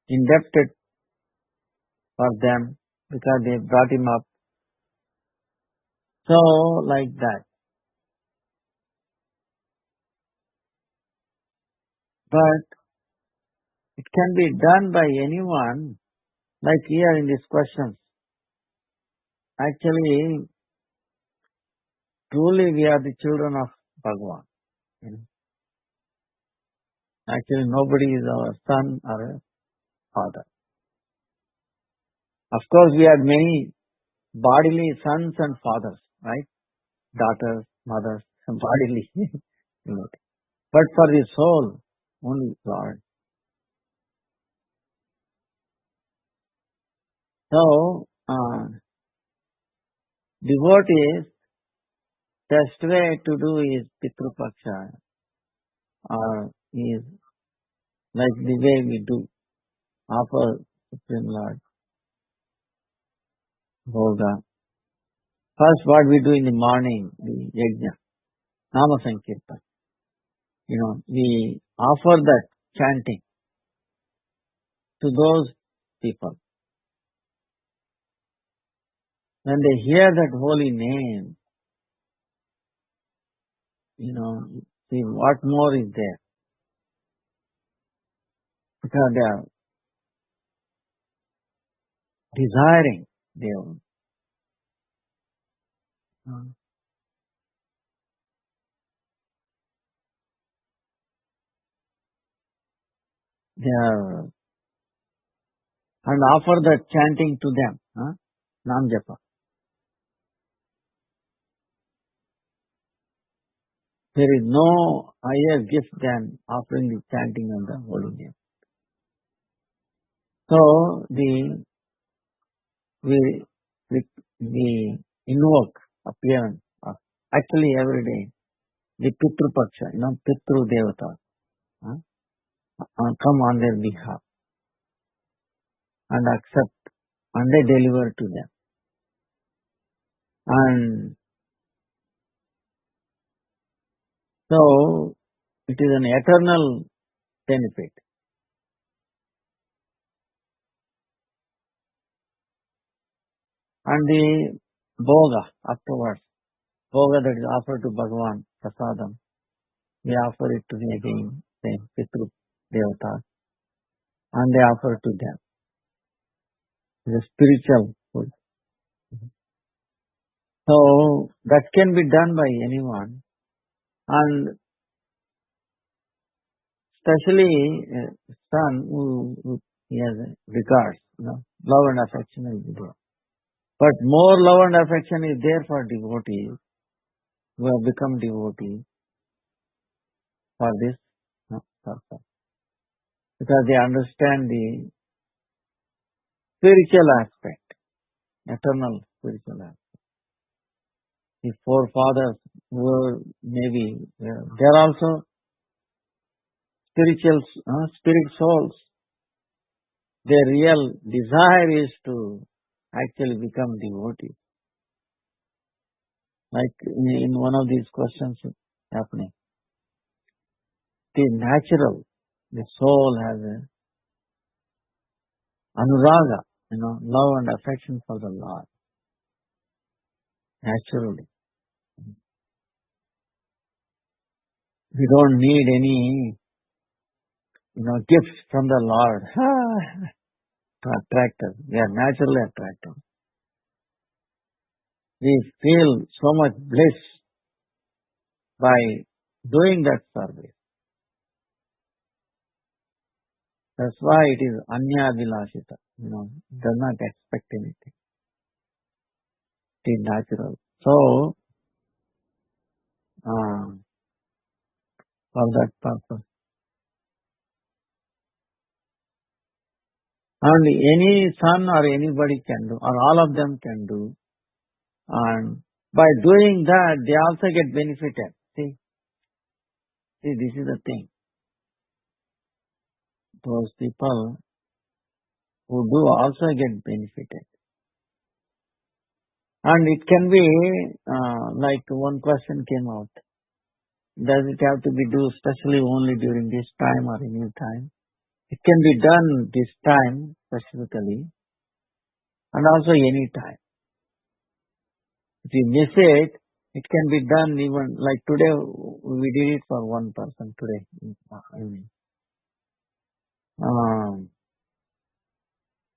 indebted for them because they brought him up. So, like that. But it can be done by anyone, like here in this question. Actually, truly we are the children of Bhagavan. Actually, nobody is our son or a father. Of course, we have many bodily sons and fathers, right? Daughters, mothers, bodily. But for the soul, only God. So, devotees, best way to do is Pitṛ Paksha, or is like the way we do, offer Supreme Lord Bhoga. First, what we do in the morning, the Yajna, Nama Sankirtan. We offer that chanting to those people. When they hear that holy name, see what more is there. Because they are desiring their and offer that chanting to them, Nam Japa. There is no higher gift than offering the chanting of the holy name. So we invoke appearance of actually every day the Pitṛ Pūjā, Pitru Devata, come on their behalf and accept and they deliver to them. And so it is an eternal benefit. And the bhoga afterwards, bhoga that is offered to Bhagavan, prasadam, we offer it to the again, same Pitru Devata, and they offer to them. It is spiritual food. So that can be done by anyone, and especially son who he has regards, love and affection is there. But more love and affection is there for devotees who have become devotees for this purpose, because they understand the spiritual aspect, eternal spiritual aspect. The forefathers were maybe they are also spiritual spirit souls. Their real desire is to actually become devotees. Like in one of these questions happening, the natural, the soul has a anuraga, love and affection for the Lord. Naturally. We don't need any, gifts from the Lord to attract us. We are naturally attracted. We feel so much bliss by doing that service. That's why it is anyabhilashita. Does not expect anything. It is natural. So, for that purpose. And any son or anybody can do, or all of them can do. And by doing that, they also get benefited. See, this is the thing. Those people who do also get benefited. And it can be, like one question came out. Does it have to be do especially only during this time or any time? It can be done this time specifically and also any time. If you miss it, it can be done even like today. We did it for one person today.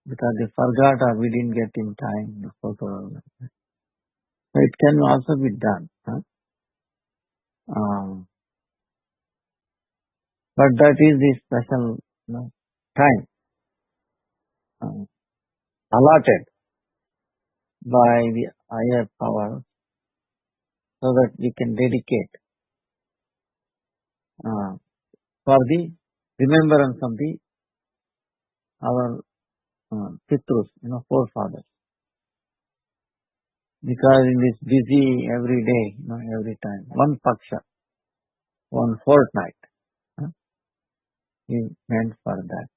Because they forgot or we didn't get in time. So it can also be done. But that is the special time allotted by the higher power so that we can dedicate for the remembrance of our Pitrus, forefathers. Because in this busy every day, every time, one paksha, one fortnight is meant for that.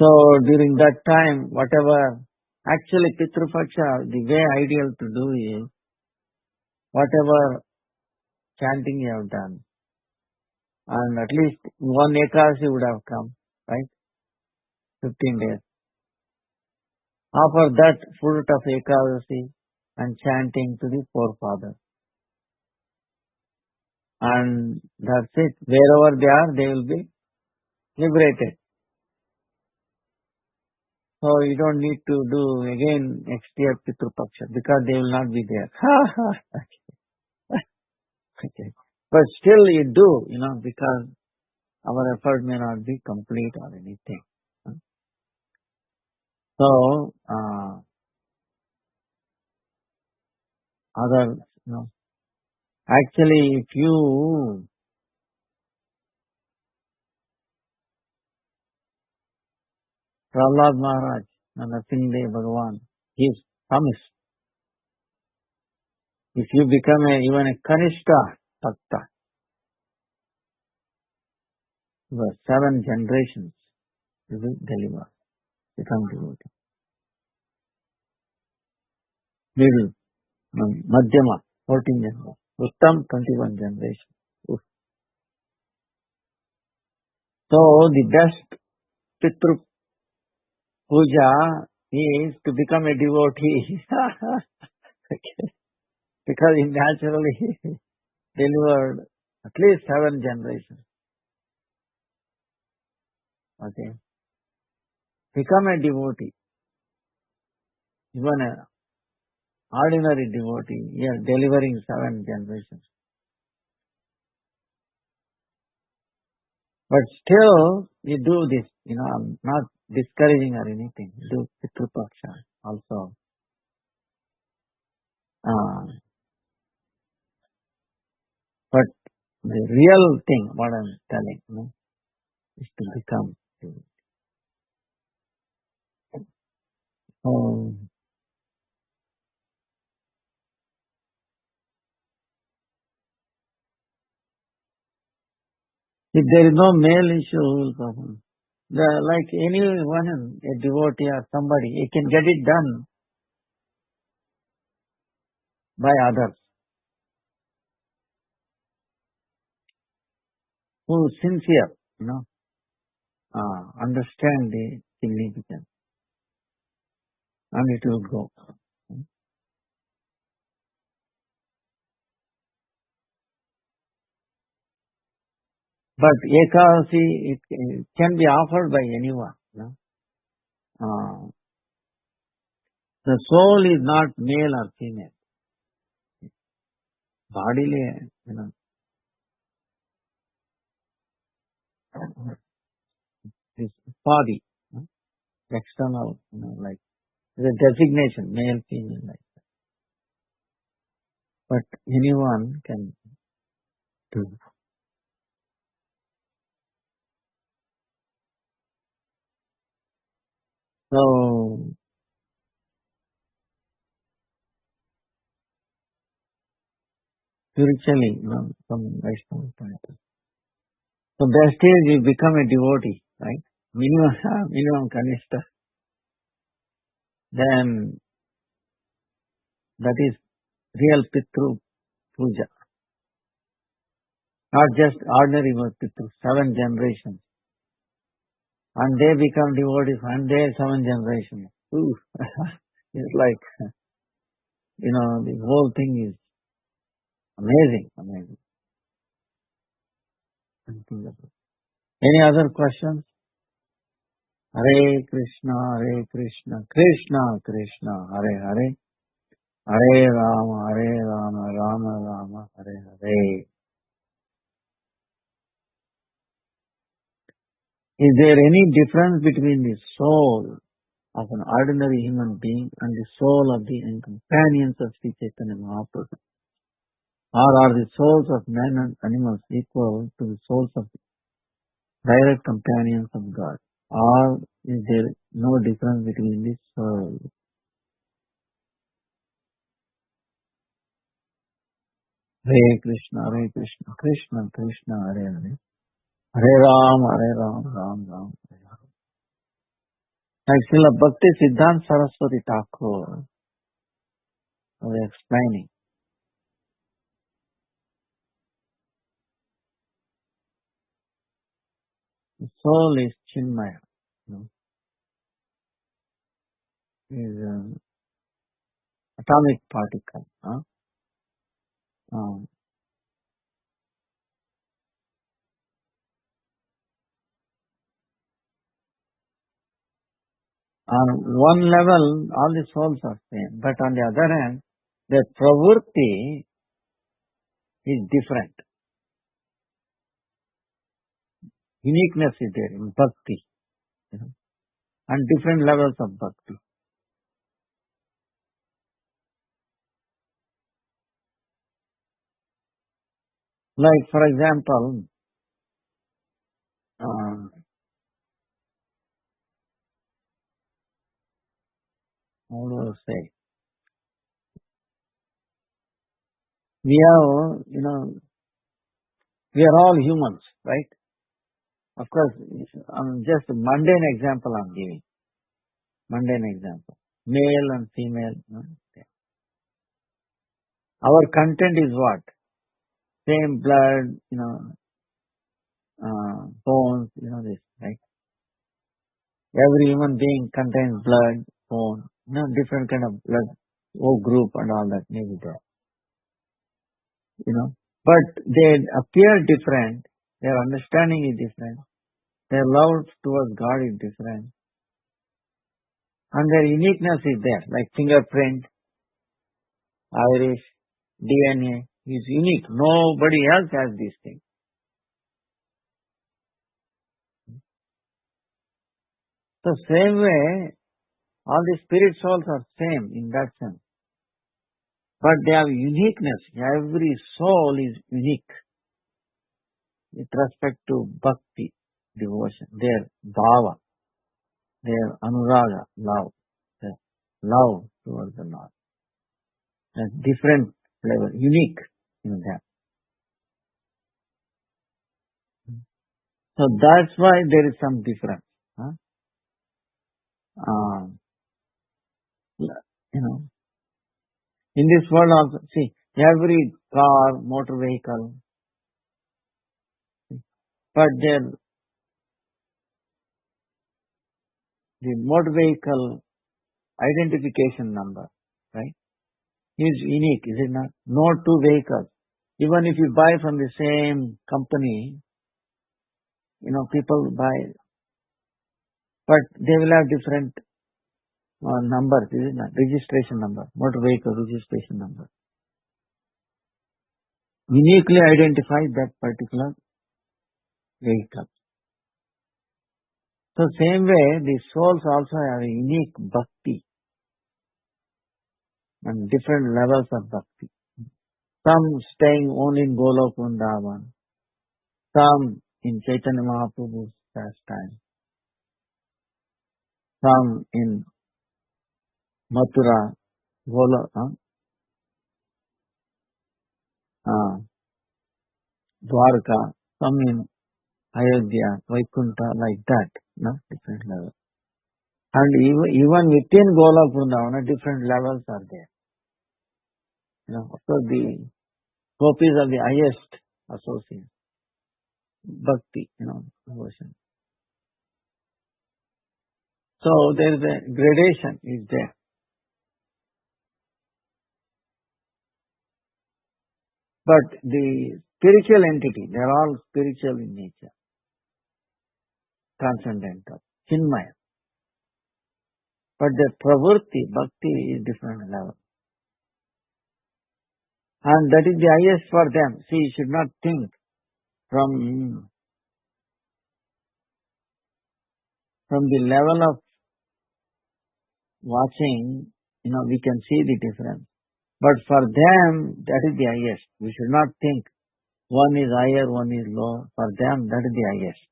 So during that time, whatever, actually Pitṛ Pūjā, the way ideal to do is, whatever chanting you have done, and at least one ekadasi would have come, right? 15 days. Offer that fruit of ekadasi and chanting to the forefathers. And that's it. Wherever they are, they will be liberated. So you don't need to do again next year Pitṛ Pūjā because they will not be there. Okay. But still you do, because our effort may not be complete or anything. So, other, Actually, if you Prahlad Maharaj, Narasimha Bhagavan, gives promise. If you become even a Kanishta Bhakta, your 7 generations, you will deliver, become devotee. Middle, Madhyama, 14 generations. Uttam, 21 generations. Oof. So, the best Pitṛ Pūjā is to become a devotee. Okay. Because he naturally delivered at least 7 generations. Okay. Become a devotee. Even an ordinary devotee, you are delivering 7 generations. But still, you do this, I'm not discouraging or anything. Do Pitṛ Pūjā also. But the real thing, what I'm telling, is to become devotee. So, if there is no male issue, like anyone, a devotee or somebody, he can get it done by others who sincere, understand the significance, and it will go. But Ekadasi, it can be offered by anyone. The soul is not male or female. Bodily, this body, external, like the designation, male, female, like that. But anyone can do. So, spiritually, from Vaishnava point of view. So, best is you become a devotee, right? Minimum kanishta. Then, that is real Pitṛ Pūjā. Not just ordinary Pitṛ, 7 generations. And they become devotees, and their 7 generations. Ooh. It's like, the whole thing is amazing. Any other questions? Hare Krishna, Krishna Krishna, Hare Hare, Hare Rama, Rama Rama, Hare Hare. Is there any difference between the soul of an ordinary human being and the soul of the companions of Sri Chaitanya Mahaprabhu? Or are the souls of men and animals equal to the souls of the direct companions of God? Or is there no difference between the souls? Hare Krishna, Krishna Krishna, Hare Hare, Hare Ram, Ram Ram, Hare Hare. Like Srila Bhakti Siddhanta Saraswati Thakur was explaining. The soul is Chinmaya. Is an atomic particle. On one level, all the souls are same. But on the other hand, the pravurti is different. Uniqueness is there in bhakti. And different levels of bhakti. Like, for example, how do I say? We have, we are all humans, right? Of course, just a mundane example I'm giving. Mundane example. Male and female. Okay. Our content is what? Same blood, bones, this, right? Every human being contains blood, bone, different kind of blood, O group and all that may be there, But they appear different, their understanding is different, their love towards God is different, and their uniqueness is there, like fingerprint, iris, DNA is unique. Nobody else has these things. So same way, all the spirit souls are same in that sense. But they have uniqueness. Every soul is unique with respect to bhakti, devotion, their bhava, their anuraga, love, their love towards the Lord. That's different flavor, unique in them. So that's why there is some difference. In this world also, see, every car, motor vehicle, but then the motor vehicle identification number, right, is unique, is it not? No two vehicles. Even if you buy from the same company, people buy, but they will have different numbers, is it not? Registration number, motor vehicle registration number. Uniquely identify that particular vehicle. So same way, the souls also have a unique bhakti and different levels of bhakti. Some staying only in Golok Vrindavan, some in Chaitanya Mahaprabhu's pastime, some in Mathura, Dwarka, some in Ayodhya, Vaikuntha, like that, different levels. And even within Golok Vrindavan, different levels are there. Of course, the gopis are the highest associates, bhakti, devotion. So there is a gradation is there. But the spiritual entity, they are all spiritual in nature, transcendental, chinmaya. But the pravurti, bhakti is different level. And that is the highest for them. See, you should not think from the level of watching, we can see the difference. But for them, that is the highest. We should not think one is higher, one is low. For them, that is the highest.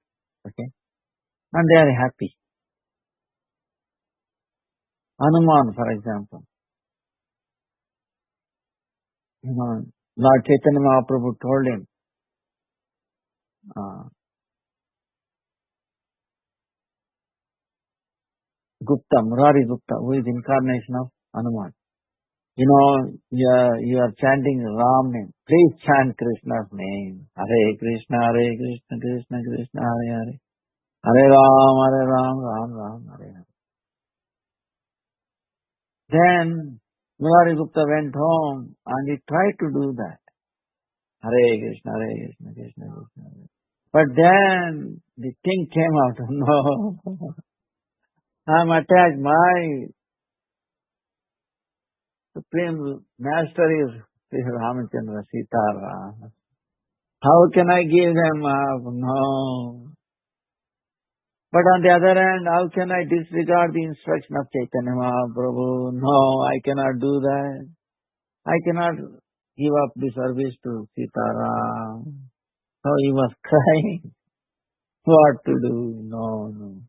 Okay? And they are happy. Hanuman, for example. Lord Chaitanya Mahaprabhu told him, Gupta, Murari Gupta, who is incarnation of Hanuman. You are chanting Ram name. Please chant Krishna's name. Hare Krishna, Krishna Krishna, Hare Hare. Hare Ram, Ram Ram, Hare Hare. Then Murari Gupta went home and he tried to do that. Hare Krishna, Krishna Krishna, Hare. But then the thing came out. No, I'm attached. My Supreme Master is Sri Ramachandra Sitaram. How can I give them up? No. But on the other hand, how can I disregard the instruction of Chaitanya Mahaprabhu? No, I cannot do that. I cannot give up the service to Sitaram. So he was crying. What to do? No, no.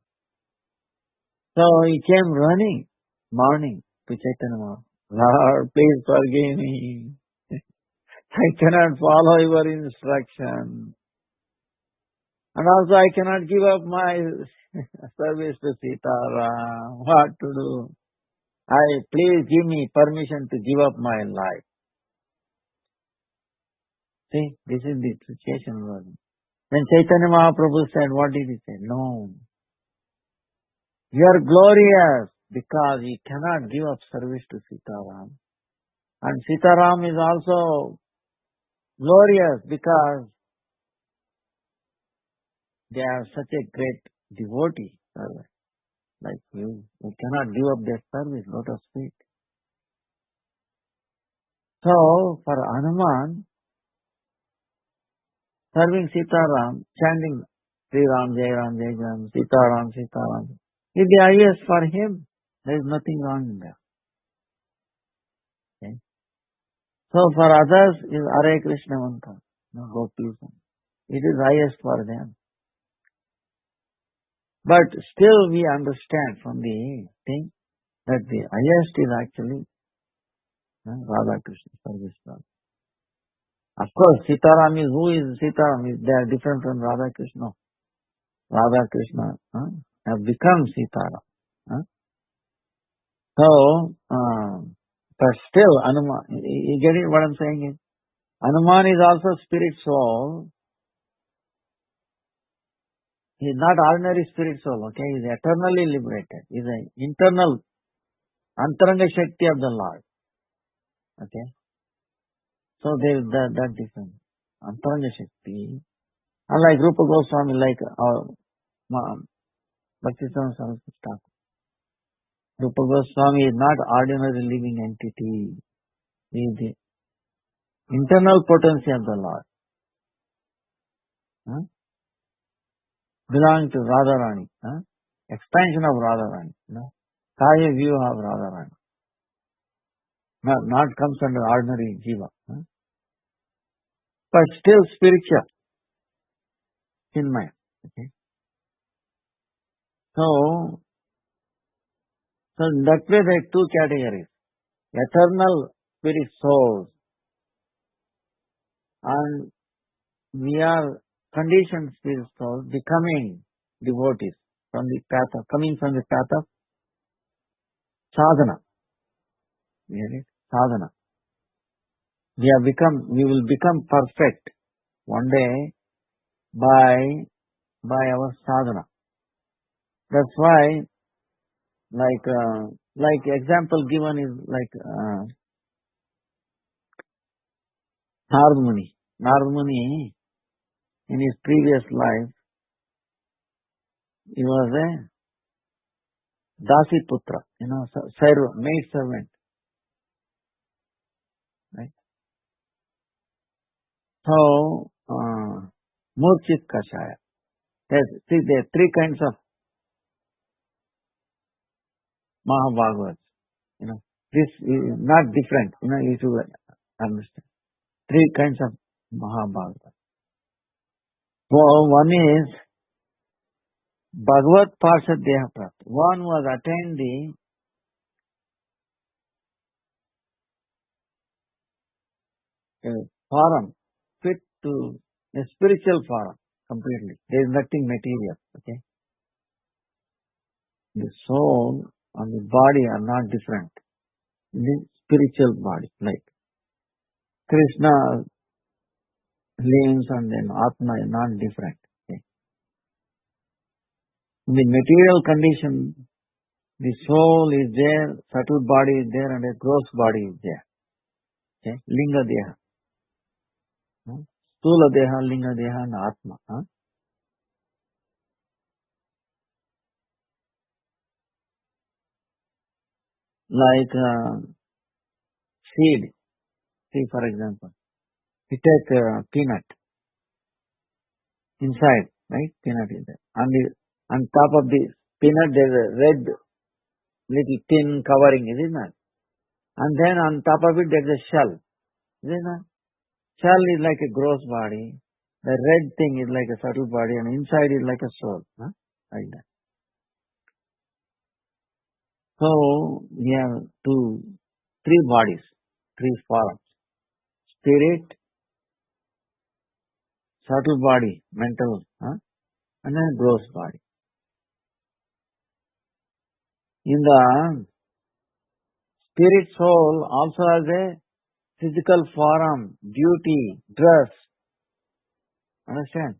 So he came running, morning, to Chaitanya Mahaprabhu. Lord, please forgive me. I cannot follow your instruction. And also I cannot give up my service to Sitaram. What to do? Please give me permission to give up my life. See, this is the situation. Then Chaitanya Mahaprabhu said, what did he say? No. You are glorious because you cannot give up service to Sitaram. And Sitaram is also glorious because they are such a great devotee servant like you. You cannot give up their service, lot of sweet. So, for Hanuman, serving Sitaram, chanting Sri Ram, Jai Ram, Jai Ram, Sitaram, Sitaram, is the highest for him. There is nothing wrong in that. Okay? So, for others, is Hare Krishna Mantra, Gopis. It is highest for them. But still we understand from the thing that the highest is actually Radha Krishna service. Of course, Sitaram is, who is Sitaram? They are different from Radha Krishna. Radha Krishna have become Sitaram. So, but still, Hanuman, you get it what I'm saying? Hanuman is also spirit soul. He is not ordinary spirit soul, okay? He is eternally liberated. He is an internal Antaranga Shakti of the Lord. Okay? So there is that difference. Antaranga Shakti. Unlike Rupa Goswami, like our Bhaktivedānta Saraswati Thakur. Rupa Goswami is not ordinary living entity. He is the internal potency of the Lord. Belonging to Radharani. Expansion of Radharani. Kaya view of Radharani. Not comes under ordinary jiva. But still spiritual. Chinmaya. Okay. So in that way there are two categories. Eternal spirit souls. And we are conditioned spirit souls becoming devotees from the path of, coming from the path of sadhana. You get it? Sadhana. We will become perfect one day by our sadhana. That's why, like example given is like Narad Muni. Narad Muni, in his previous life, he was a Dasi Putra, maid servant. Right? So, Murchit Kashaya. There are three kinds of Mahabhagavats. This is not different. You should understand. Three kinds of Mahabhagavats. One is Bhagavat Parshad Deha Prapta. One was attained the form fit to a spiritual form completely. There is nothing material. Okay. The soul and the body are not different. The spiritual body, like Krishna limbs and then Atma is not different. Okay. In the material condition, the soul is there, subtle body is there, and a gross body is there. Okay. Linga Deha. Stula Deha, Linga Deha, and Atma. Like seed. See, for example, you take peanut inside, right? Peanut is there. On top of the peanut, there is a red little thin covering, is it not? And then on top of it, there is a shell. Then shell is like a gross body, the red thing is like a subtle body, and inside is like a soul. Like that. So we have three bodies, three forms. Spirit, subtle body, mental, and then gross body. In the spirit soul also has a physical form, beauty, dress. Understand?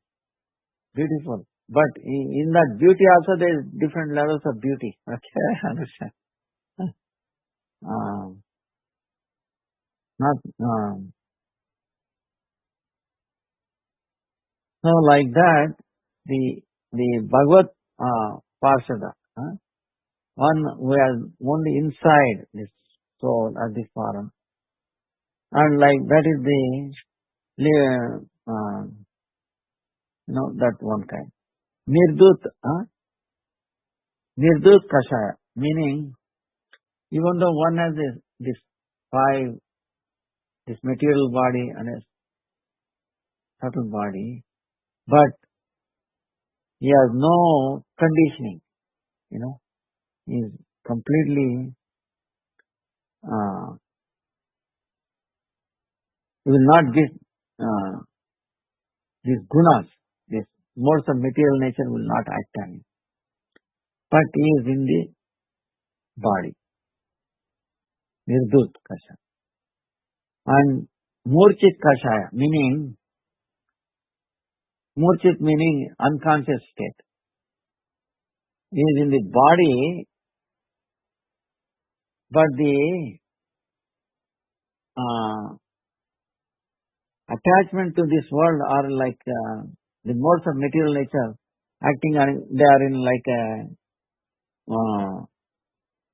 Beautiful. But in that beauty also there is different levels of beauty. Okay, understand? Not so like that. The Bhagavad Parshada, one who has only inside this soul as the form, and like that is that one kind. Nirdut Kashaya, meaning even though one has this material body and a subtle body, but he has no conditioning, he is completely, he will not get these gunas, this modes of material nature will not act on him. But he is in the body, Nirdut Kashaya. And Murchit Kashaya, meaning unconscious state. He is in the body, but the attachment to this world are like the modes of material nature acting on, they are in like a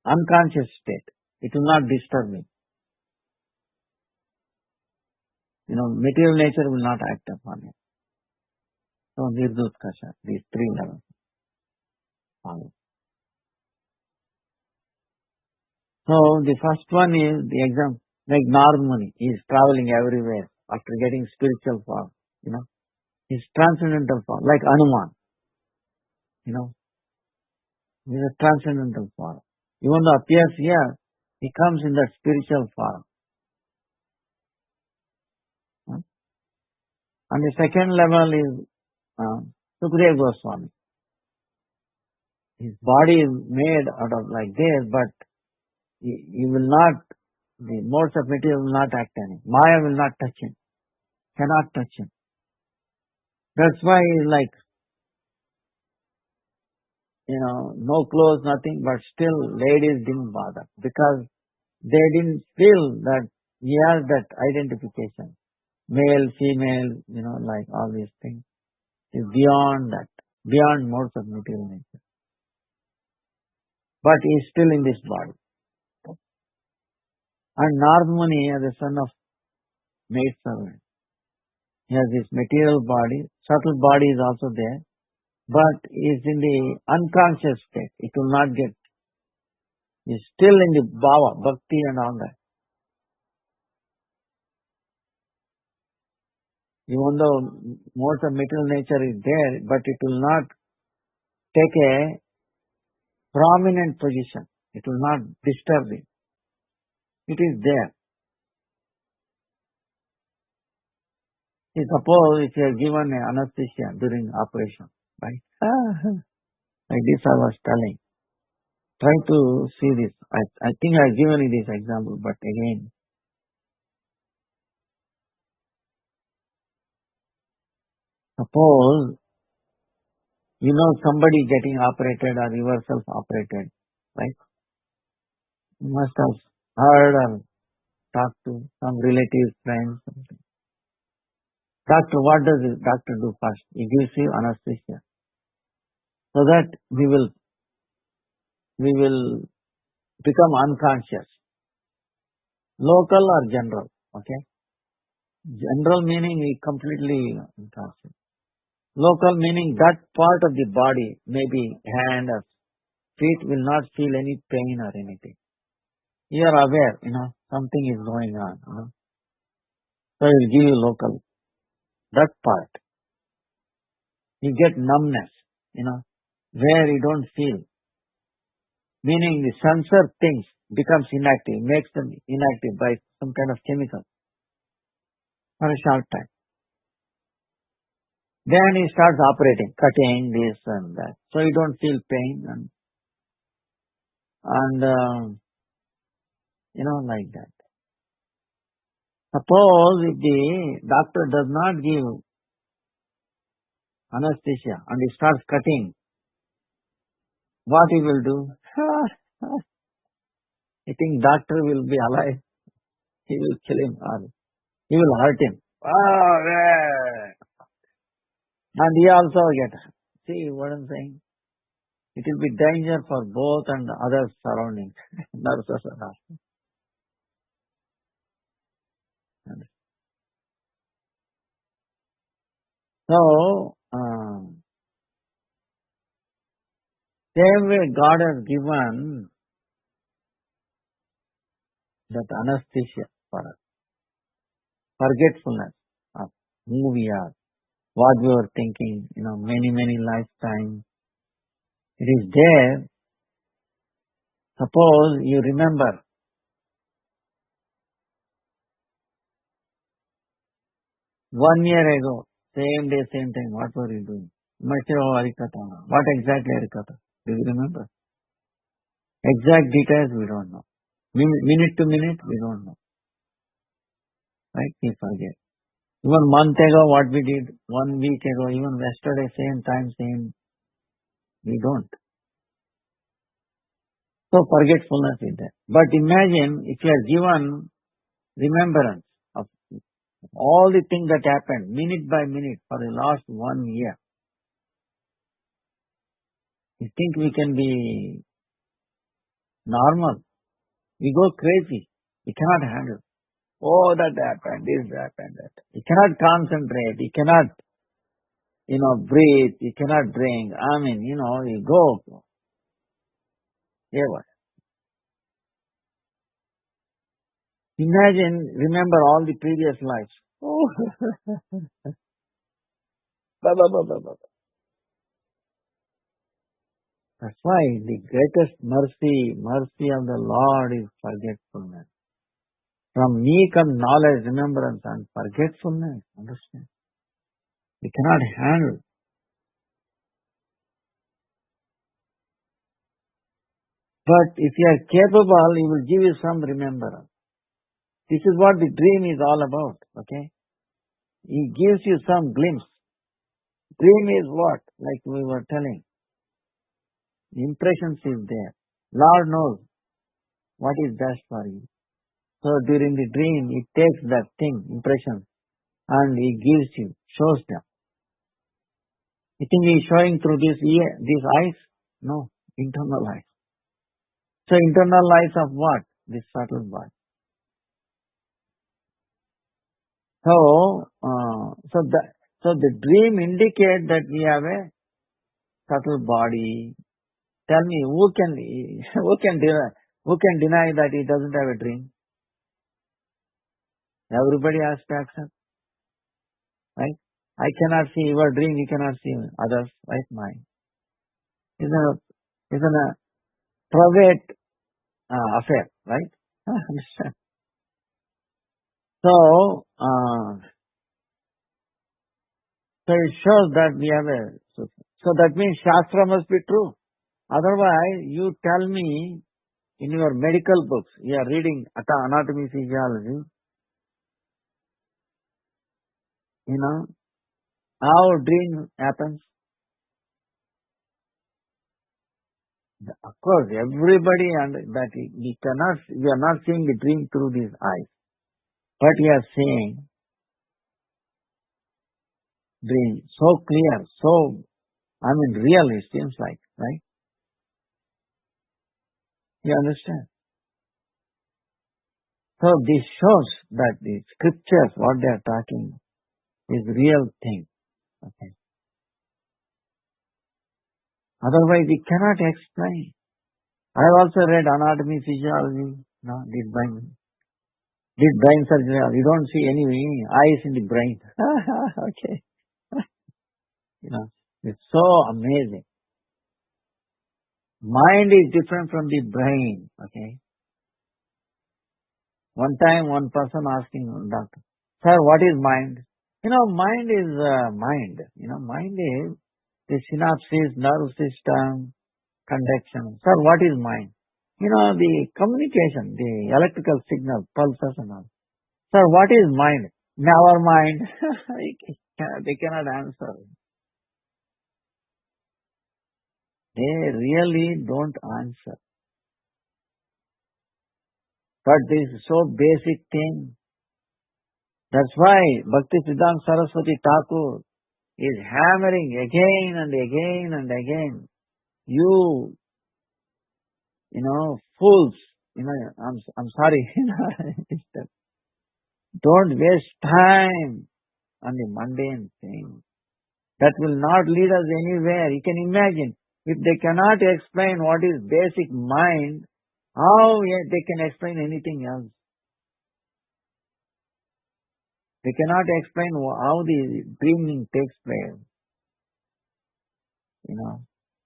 unconscious state. It will not disturb me. Material nature will not act upon it. So Nirdut Kashaya, these three levels. So the first one is the example, like Narad Muni. He is traveling everywhere after getting spiritual form. His transcendental form, like Hanuman. He is a transcendental form. Even though appears here, he comes in that spiritual form. And the second level is Sukadeva Goswami. His body is made out of like this, but he will not, the modes of material will not act on him. Maya will not touch him, cannot touch him. That's why he is like, no clothes, nothing, but still ladies didn't bother because they didn't feel that he has that identification. Male, female, like all these things. Is beyond that, beyond modes of material nature. But he is still in this body. And Narad Muni as a son of maid servant. He has this material body, subtle body is also there, but is in the unconscious state. It will not get. He is still in the bhava, bhakti and all that. Even though modes of material nature is there, but it will not take a prominent position. It will not disturb him. It is there. Suppose if you are given anesthesia during operation, right? Like this I was telling. Try to see this. I think I have given you this example, but again, suppose somebody getting operated or yourself operated, right? You must have heard or talked to some relatives, friends, something. Doctor, what does the doctor do first? He gives you anesthesia, so that we will become unconscious. Local or general, okay? General meaning we completely unconscious. Local meaning that part of the body, maybe hand or feet, will not feel any pain or anything. You are aware, something is going on. So it will give you local. That part. You get numbness, where you don't feel. Meaning the sensor things becomes inactive, makes them inactive by some kind of chemical for a short time. Then he starts operating, cutting this and that. So you don't feel pain and like that. Suppose if the doctor does not give anesthesia and he starts cutting, what he will do? You think doctor will be alive? He will kill him or he will hurt him. And he also get. See what I'm saying? It will be danger for both and other surroundings, nurses and all. So, same way God has given that anesthesia for us. Forgetfulness of who we are, what we were thinking, many lifetimes. It is there. Suppose you remember 1 year ago, same day, same time, what were you doing? What exactly Harikatha? Do you remember? Exact details we don't know. Minute to minute we don't know. Right? We forget. Even month ago what we did, 1 week ago, even yesterday, same time, same, we don't. So forgetfulness is there. But imagine if you are given remembrance of all the things that happened minute by minute for the last 1 year. You think we can be normal? We go crazy. We cannot handle. Oh, that happened, this happened, that. You cannot concentrate. You cannot, breathe. You cannot drink. You go. Yeah, what? Imagine, remember all the previous lives. Oh, That's why the greatest mercy of the Lord is forgetfulness. From me comes knowledge, remembrance and forgetfulness. Understand? We cannot handle. But if you are capable, He will give you some remembrance. This is what the dream is all about. Okay? He gives you some glimpse. Dream is what? Like we were telling. The impressions is there. Lord knows what is best for you. So during the dream, He takes that thing, impression, and He gives you, shows them. You think He is showing through these eyes? No, internal eyes. So internal eyes of what? This subtle body. So the dream indicates that we have a subtle body. Tell me, who can deny that he doesn't have a dream? Everybody has to accept, right? I cannot see your dream, you cannot see others, right? Mine. It's a private affair, right? Understand? So it shows that we have so that means Shastra must be true. Otherwise, you tell me in your medical books, you are reading anatomy, physiology, how dream happens. Of course, everybody and that we are not seeing the dream through these eyes. But we are seeing dream so clear, so real it seems like, right? You understand? So this shows that the scriptures, what they are talking, is real thing. Okay. Otherwise, we cannot explain. I have also read anatomy, physiology, this by me. did brain surgery. You don't see any eyes in the brain. Okay. It's so amazing. Mind is different from the brain. Okay. One time, one person asking doctor, "Sir, what is mind?" Mind is mind. Mind is the synapses, nerve system, conduction. Sir, what is mind? The communication, the electrical signal, pulses and all. Sir, what is mind? Never mind. They cannot answer. They really don't answer. But this is so basic thing. That's why Bhaktivedānta Saraswati Thakur is hammering again and again and again. You fools. I'm sorry. Don't waste time on the mundane things. That will not lead us anywhere. You can imagine, if they cannot explain what is basic mind, how they can explain anything else? They cannot explain how the dreaming takes place,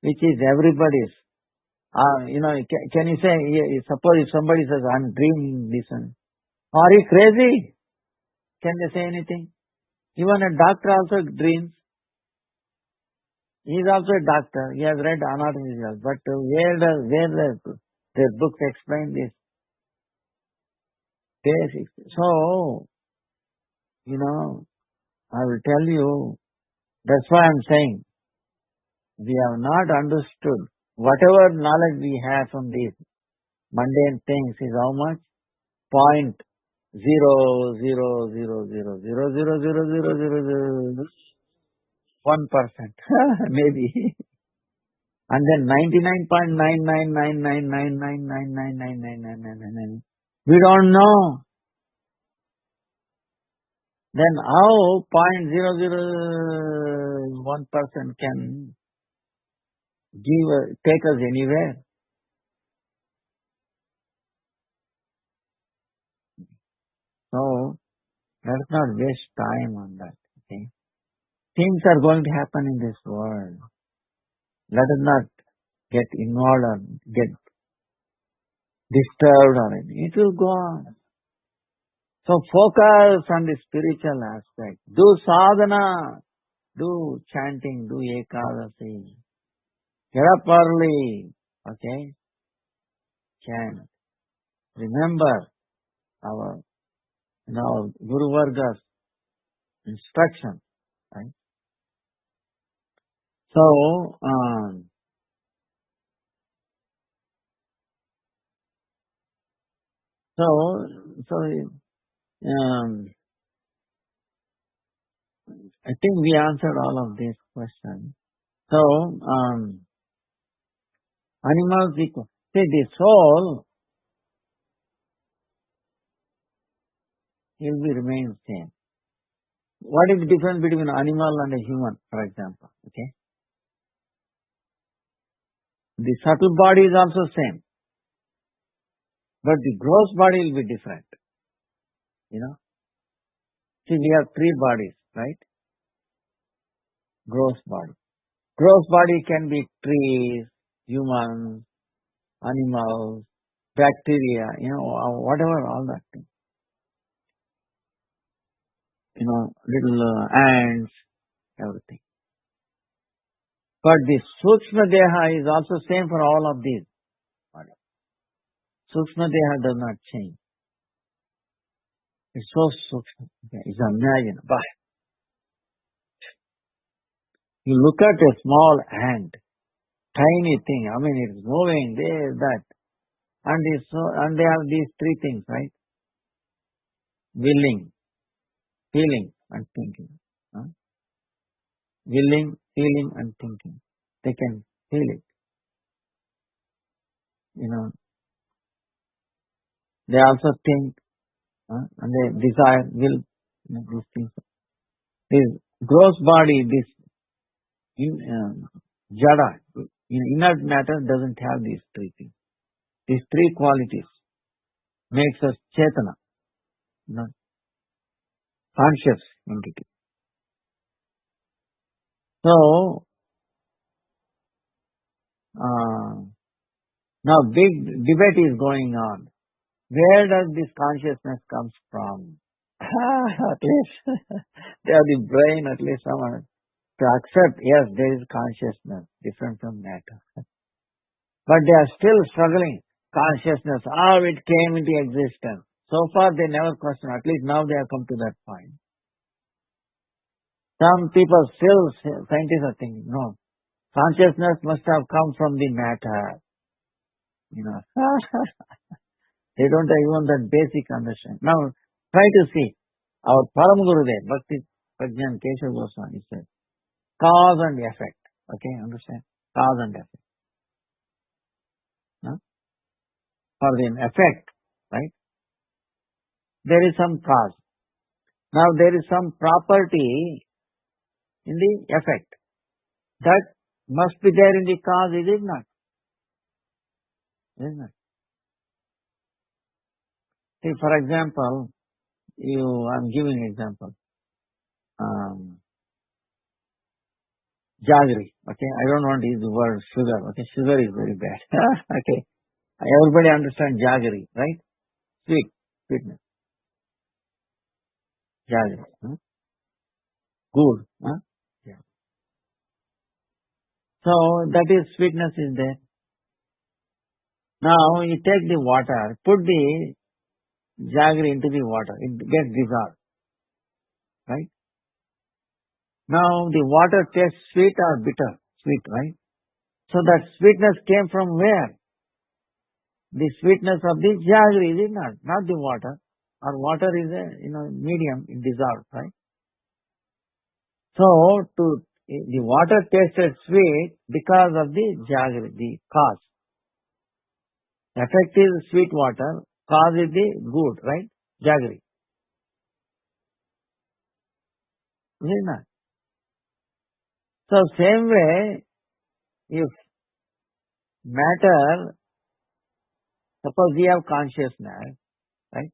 which is everybody's. Can you say, suppose if somebody says, "I'm dreaming this one," are you crazy? Can they say anything? Even a doctor also dreams. He is also a doctor. He has read anatomy, but where their books explain this basics? So, I will tell you, that's why I'm saying, we have not understood. Whatever knowledge we have from these mundane things is how much? 0.0000000000001%, maybe. And then 99.9999999999999, we don't know. Then how 0.001% can take us anywhere? So let's not waste time on that. Okay? Things are going to happen in this world. Let us not get involved or get disturbed or anything. It will go on. So focus on the spiritual aspect. Do sadhana. Do chanting. Do ekadasi. Get up early. Okay? Chant. Remember our Guru Varga's instruction. Right? So, I think we answered all of these questions. So, animals equal. See, the soul will remain same. What is the difference between an animal and a human, for example? Okay. The subtle body is also same, but the gross body will be different. See, we have three bodies, right? Gross body. Gross body can be trees, humans, animals, bacteria, whatever, all that thing. Little ants, everything. But the Sukshma Deha is also same for all of these. Sukshma Deha does not change. It's so Sukshma. It's unimaginable. You look at a small ant, tiny thing. It's moving, this, that. And they have these three things, right? Willing, feeling, and thinking. Willing, feeling, and thinking. They can feel it. They also think, and they desire, will, these things. This gross body, this jada, inert matter doesn't have these three things. These three qualities makes us chetana. you know, conscious entity. So, now big debate is going on. Where does this consciousness comes from? At least they have the brain, at least someone to accept, yes, there is consciousness different from matter. But they are still struggling. Consciousness, how it came into existence. So far they never question, at least now they have come to that point. Some people still, scientists are thinking, no, consciousness must have come from the matter. You know, they don't have even that basic understanding. Now, try to see. Our Param Gurudev, Bhaktivedānta Keshav Goswami said, cause and effect. Okay, understand? Cause and effect. Huh? For the effect, right? There is some cause. Now, there is some property in the effect. That must be there in the cause, is it not? Isn't it? See, for example, I'm giving an example. Jaggery, okay? I don't want to use the word sugar, okay? Sugar is very bad. Okay? Everybody understands jaggery, right? Sweetness. Jaggery. Huh? Good. Huh? Yeah. So, that is sweetness is there. Now, you take the water, put the jaggery into the water, it gets dissolved, right? Now, the water tastes sweet or bitter? Sweet, right? So, that sweetness came from where? The sweetness of the jaggery, is it not? Not the water. Or water is a, medium, it dissolves, right? So, the water tasted sweet because of the jaggery, the cause. Effect is sweet water, cause is the good, right? Jaggery. Is it not? So, same way, if matter, suppose we have consciousness, right?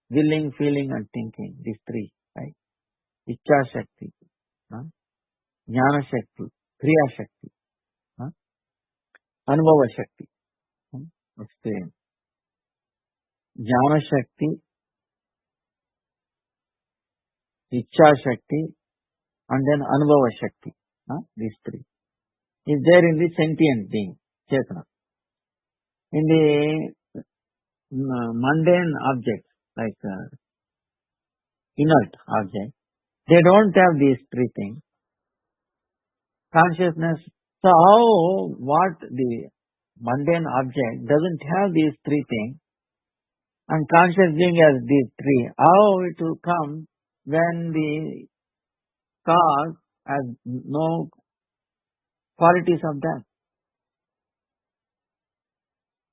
Willing, feeling and thinking, these three, right? Ichcha Shakti, Jnana Shakti, Kriya Shakti, Anubhava Shakti, experience. Jnana Shakti, Ichcha Shakti, and then Anubhava Shakti, these three, is there in the sentient being, Chetana. In the mundane objects, like inert objects, they don't have these three things. Consciousness, so how, what the mundane object doesn't have these three things, and conscious being has these three, how it will come when the cause has no qualities of that?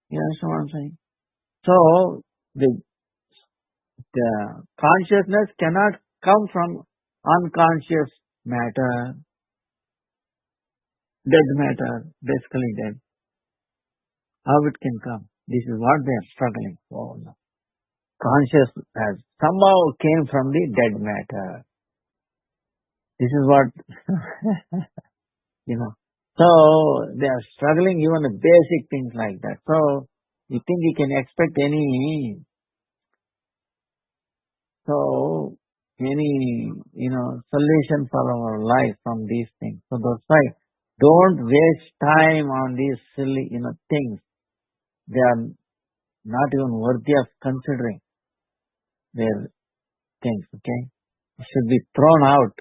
You understand what I'm saying? So, the consciousness cannot come from unconscious matter, dead matter, basically dead. How it can come? This is what they are struggling for. Conscious has somehow came from the dead matter. This is what, So, they are struggling even the basic things like that. So, you think you can expect any solution for our life from these things. So, that's why don't waste time on these silly, things. They are not even worthy of considering their things, okay? It should be thrown out.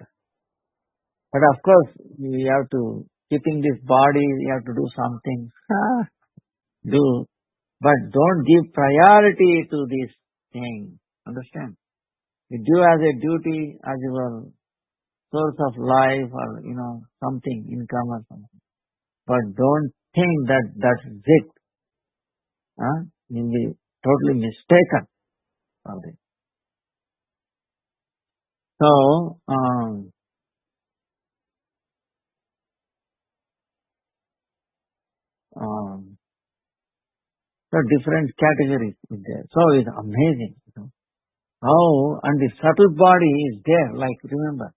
But of course, we have to, keeping this body, we have to do something. Do. But don't give priority to this thing. Understand? You do as a duty, as your source of life or, something, income or something. But don't think that that's it. You'll be totally mistaken for this. So, different categories is there. So it's amazing. How, and the subtle body is there, like remember,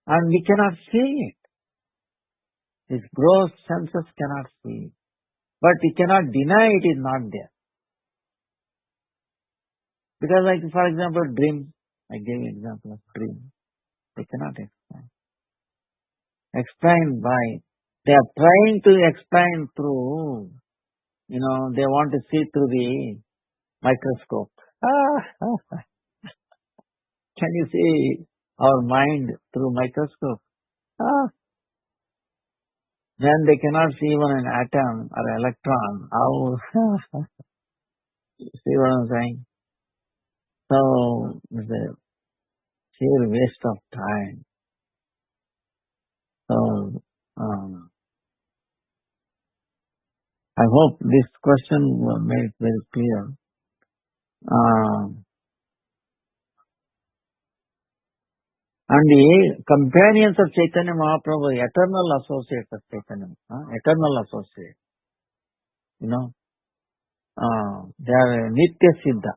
and we cannot see it. These gross senses cannot see it. But we cannot deny it is not there. Because like for example, dream, I gave you example of dream. They cannot explain. Explain by, they are trying to explain through, they want to see through the microscope. Can you see our mind through microscope? Then they cannot see even an atom or electron. How? See what I'm saying? So, it's a sheer waste of time. So, I hope this question made it very clear. And the companions of Chaitanya Mahaprabhu, eternal associates of Chaitanya, eternal associates, they are Nitya Siddha,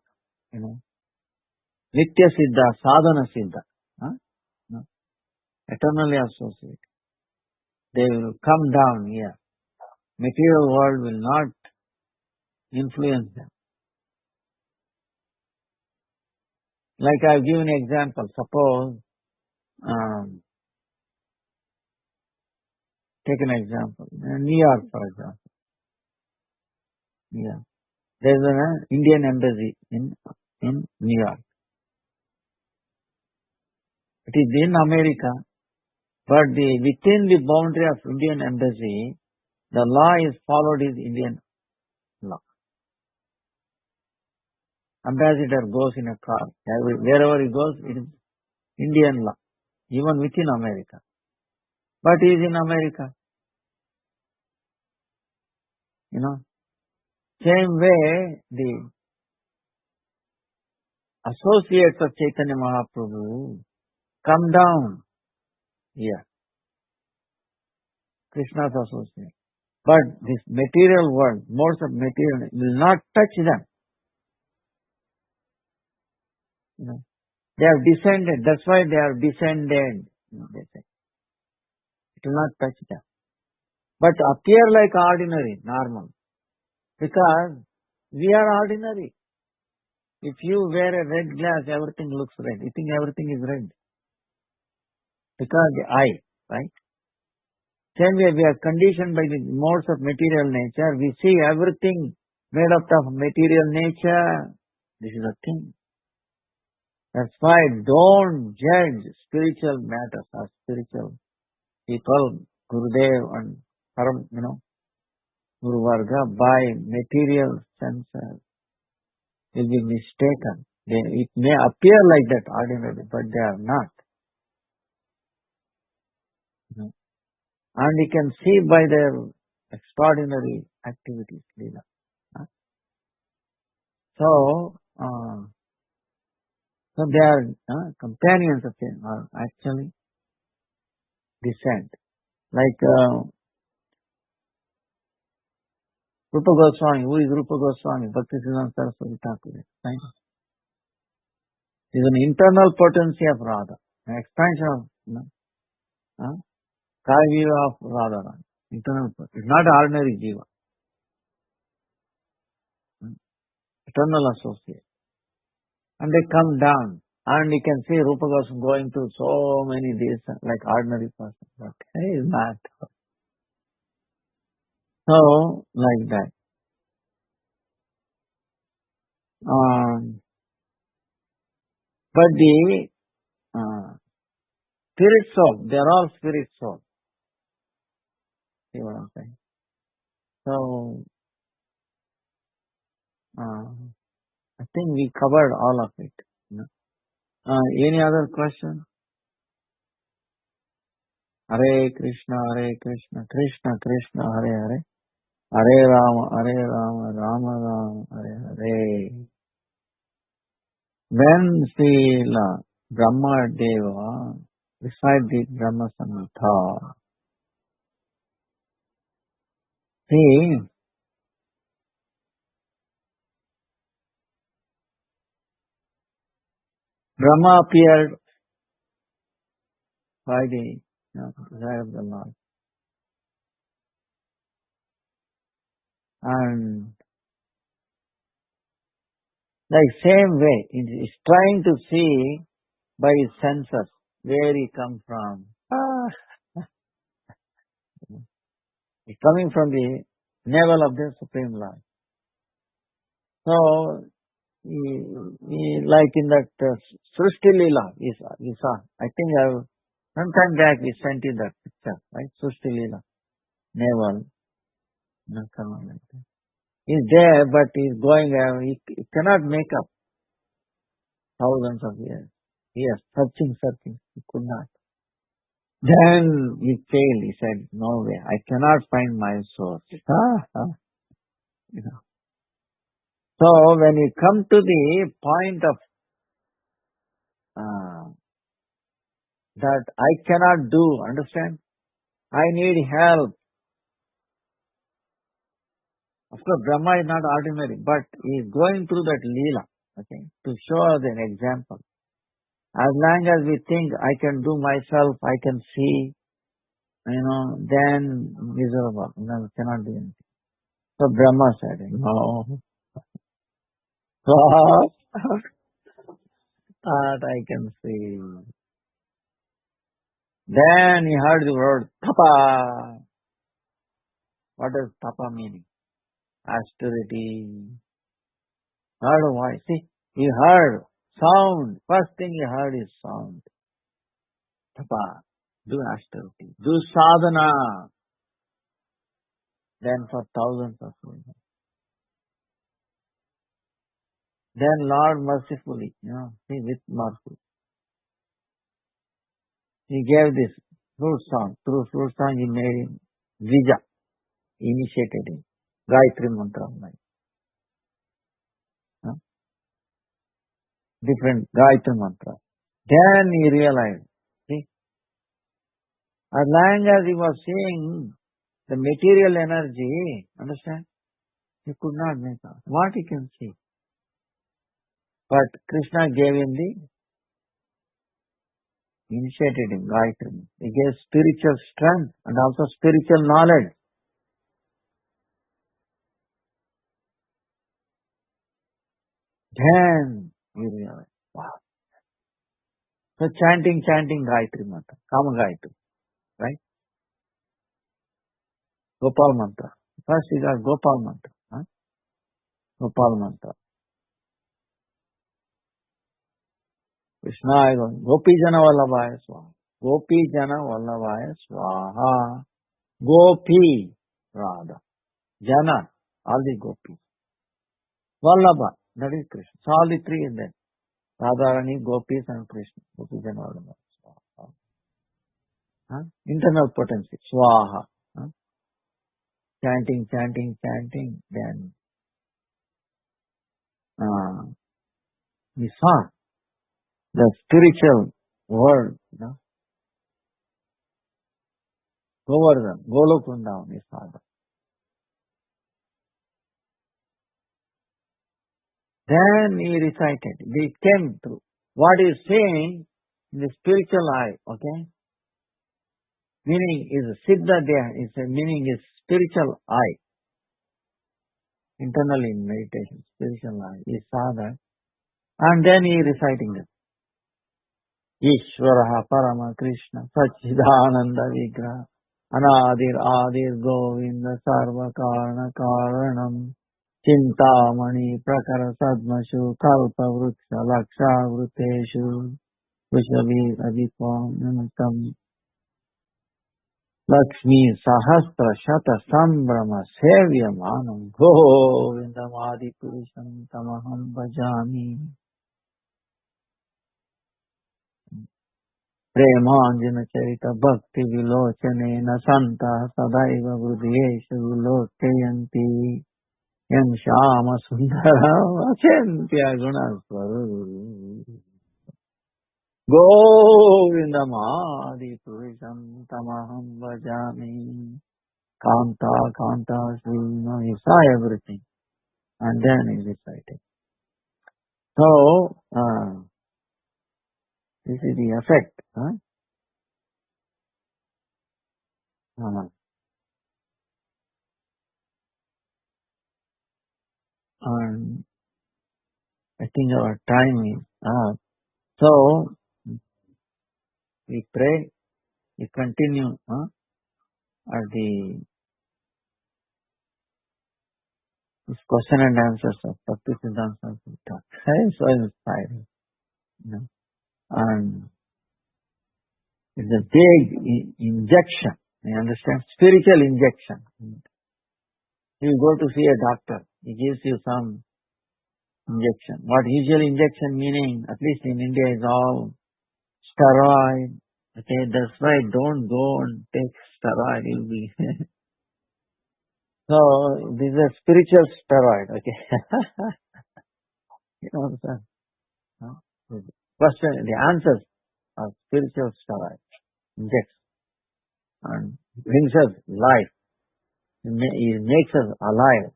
Nitya Siddha, Sadhana Siddha, eternally associated. They will come down here. Material world will not influence them. Like I have given an example. Suppose, take an example. New York, for example. Yeah. There is an Indian embassy in New York. It is in America, but within the boundary of Indian embassy, the law is followed is Indian law. Ambassador goes in a car. Wherever he goes, it is Indian law, even within America. But he is in America. Same way, the associates of Chaitanya Mahaprabhu come down here. Krishna's associate. But this material world, modes of material, will not touch them. They have descended. That's why they are descended. They say. It will not touch them. But appear like ordinary, normal. Because we are ordinary. If you wear a red glass, everything looks red. You think everything is red. Because the eye, right? Same way we are conditioned by the modes of material nature. We see everything made up of material nature. This is a thing. That's why don't judge spiritual matters or spiritual people, Gurudev and Param, Guru Varga, by material senses. Will be mistaken. It may appear like that ordinarily, but they are not. And you can see by their extraordinary activities, Leela. So they are companions of him, are actually descent. Like Rupa Goswami. Who is Rupa Goswami? Bhaktisiddhanta Saraswati Thakur. Right? It is an internal potency of Radha, an expansion of Kaya of Radha. Internal potency. It's not ordinary jiva. Eternal associate. And they come down. And you can see Rupa Goswami going through so many days like ordinary person. But he is not. So, like that. But the spirit soul, they are all spirit soul. See what I'm saying? So, I think we covered all of it. Any other question? Hare Krishna, Krishna Krishna, Hare Hare. Hare Rama, Rama Rama, Hare Hare. When Srila Brahma Deva recite the Brahma Samhita, see, Brahma appeared by the desire of the Lord. And like same way, it is trying to see by his senses where he comes from. It's coming from the navel of the Supreme Lord. So, he like in that Srishti Leela, we saw. I think sometime back we sent you that picture, right? Srishti Leela, navel. He's there, but he's going, he cannot make up thousands of years. Yes, searching. He could not. Then he failed. He said, no way, I cannot find my source. You know. So when you come to the point of that I cannot do, understand? I need help. Of course, Brahma is not ordinary, but he is going through that Leela, okay, to show us an example. As long as we think I can do myself, I can see, then miserable. No, we cannot do anything. So Brahma said, no. That I can see. Then he heard the word tapa. What does tapa meaning? Austerity. Heard a voice. See, he heard sound. First thing he heard is sound. Tapa. Do austerity. Do sadhana. Then for thousands of years. Then Lord mercifully, see, with mercy, he gave this fruit song. Through fruit song he made him Vija. Initiated him. Gayatri mantra. Different Gayatri mantra. Then he realized, see, as long as he was seeing the material energy, understand, he could not make out what he can see. But Krishna gave him initiated him, Gayatri. He gave spiritual strength and also spiritual knowledge. Then he realized, wow. So chanting Gayatri mantra, Kama Gayatri, right? Gopal mantra. First he got Gopal mantra. Gopal mantra. Krishna is going, Gopi Jana Vallabhaya Swaha. Gopi Jana Vallabhaya Swaha. Gopi Radha. Jana, all the gopis. Vallabha, that is Krishna. So all the three in there. Radharani, gopis and Krishna. Gopi Jana Vallabhaya Swaha. Internal potency. Swaha. Chanting. Then we saw the spiritual world, Govardhan, Golokunda, we saw that. Then he recited. We came through. What he is saying in the spiritual eye, okay? Meaning is Siddha Deha, meaning is spiritual eye. Internally in meditation, spiritual eye. He saw that. And then he reciting it. Ishvaraha Parama Krishna Sachidananda Vigraha Anadir Govinda Sarva Karana Karanam Chintamani Prakara Sadmashu Kalpa Vruksha Laksha Vruteshu Vishvavi Adipam Namatam Lakshmi Sahasra Shata Sambrama Sevyamanam Govindam Adi Purusham Tamaham Bhajami Premanjana Charita Bhakti Vilochane Santa Sadaiva Vruddhesha Vilochayanti Yam Shama Sundara Achentya Gunasvaru Govindam Adi Purusham Tamaham Bhajami Kanta Sri, he saw everything and then he recited. So, This is the effect. And I think our time is up. So, we pray, we continue at the this question and answers of Bhaktivedānta. So inspiring. And it's a big injection. You understand? Spiritual injection. You go to see a doctor. He gives you some injection. What usual injection meaning, at least in India, is all steroid. Okay, that's why don't go and take steroid. You'll be so this is a spiritual steroid. Okay, you know what I'm saying? Question, the answers are spiritual steroid. Injects and brings us life. It makes us alive.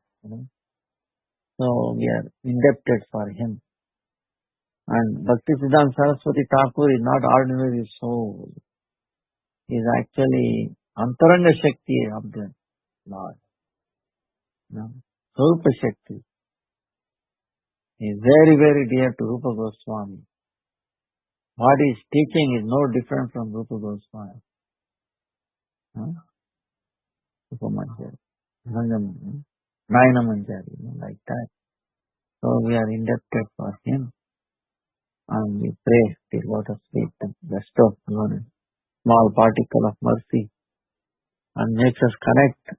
So we are indebted for him. And Bhaktivedānta Saraswati Thakur is not ordinary soul. He is actually Antaranga Shakti of the Lord. Śrīpāda Shakti. He is very, very dear to Rupa Goswami. What he is teaching is no different from Rupa Goswami. Rupa Manjari, Nayana Manjari, like that. So we are indebted for him. And we pray till lotus feet and bestow upon a small particle of mercy and makes us connect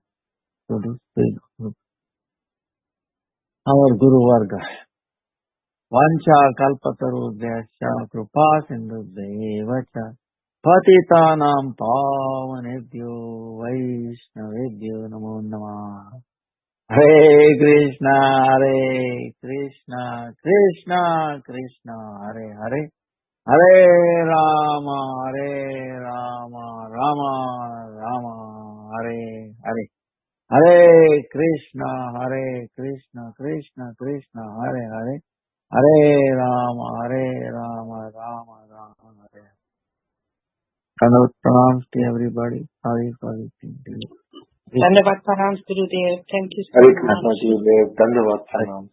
to this big group. Our Guru Varga. Vancha kalpatarubhyascha krupa sindhubhyevacha patitanam pavanebhyo vaishnavebhyo namo namah. Hare Krishna, Krishna Krishna, Hare Hare, Hare Rama, Rama Rama, Hare Hare. Hare Krishna, Krishna Krishna, Hare Hare, Hare Rama, Rama Rama, Hare. Kanot pranams to everybody. Sorry for it. Dandavad Pranams, Gurudev. Thank you so Hare much. Krishna, Gurudev. Dandavad Pranams.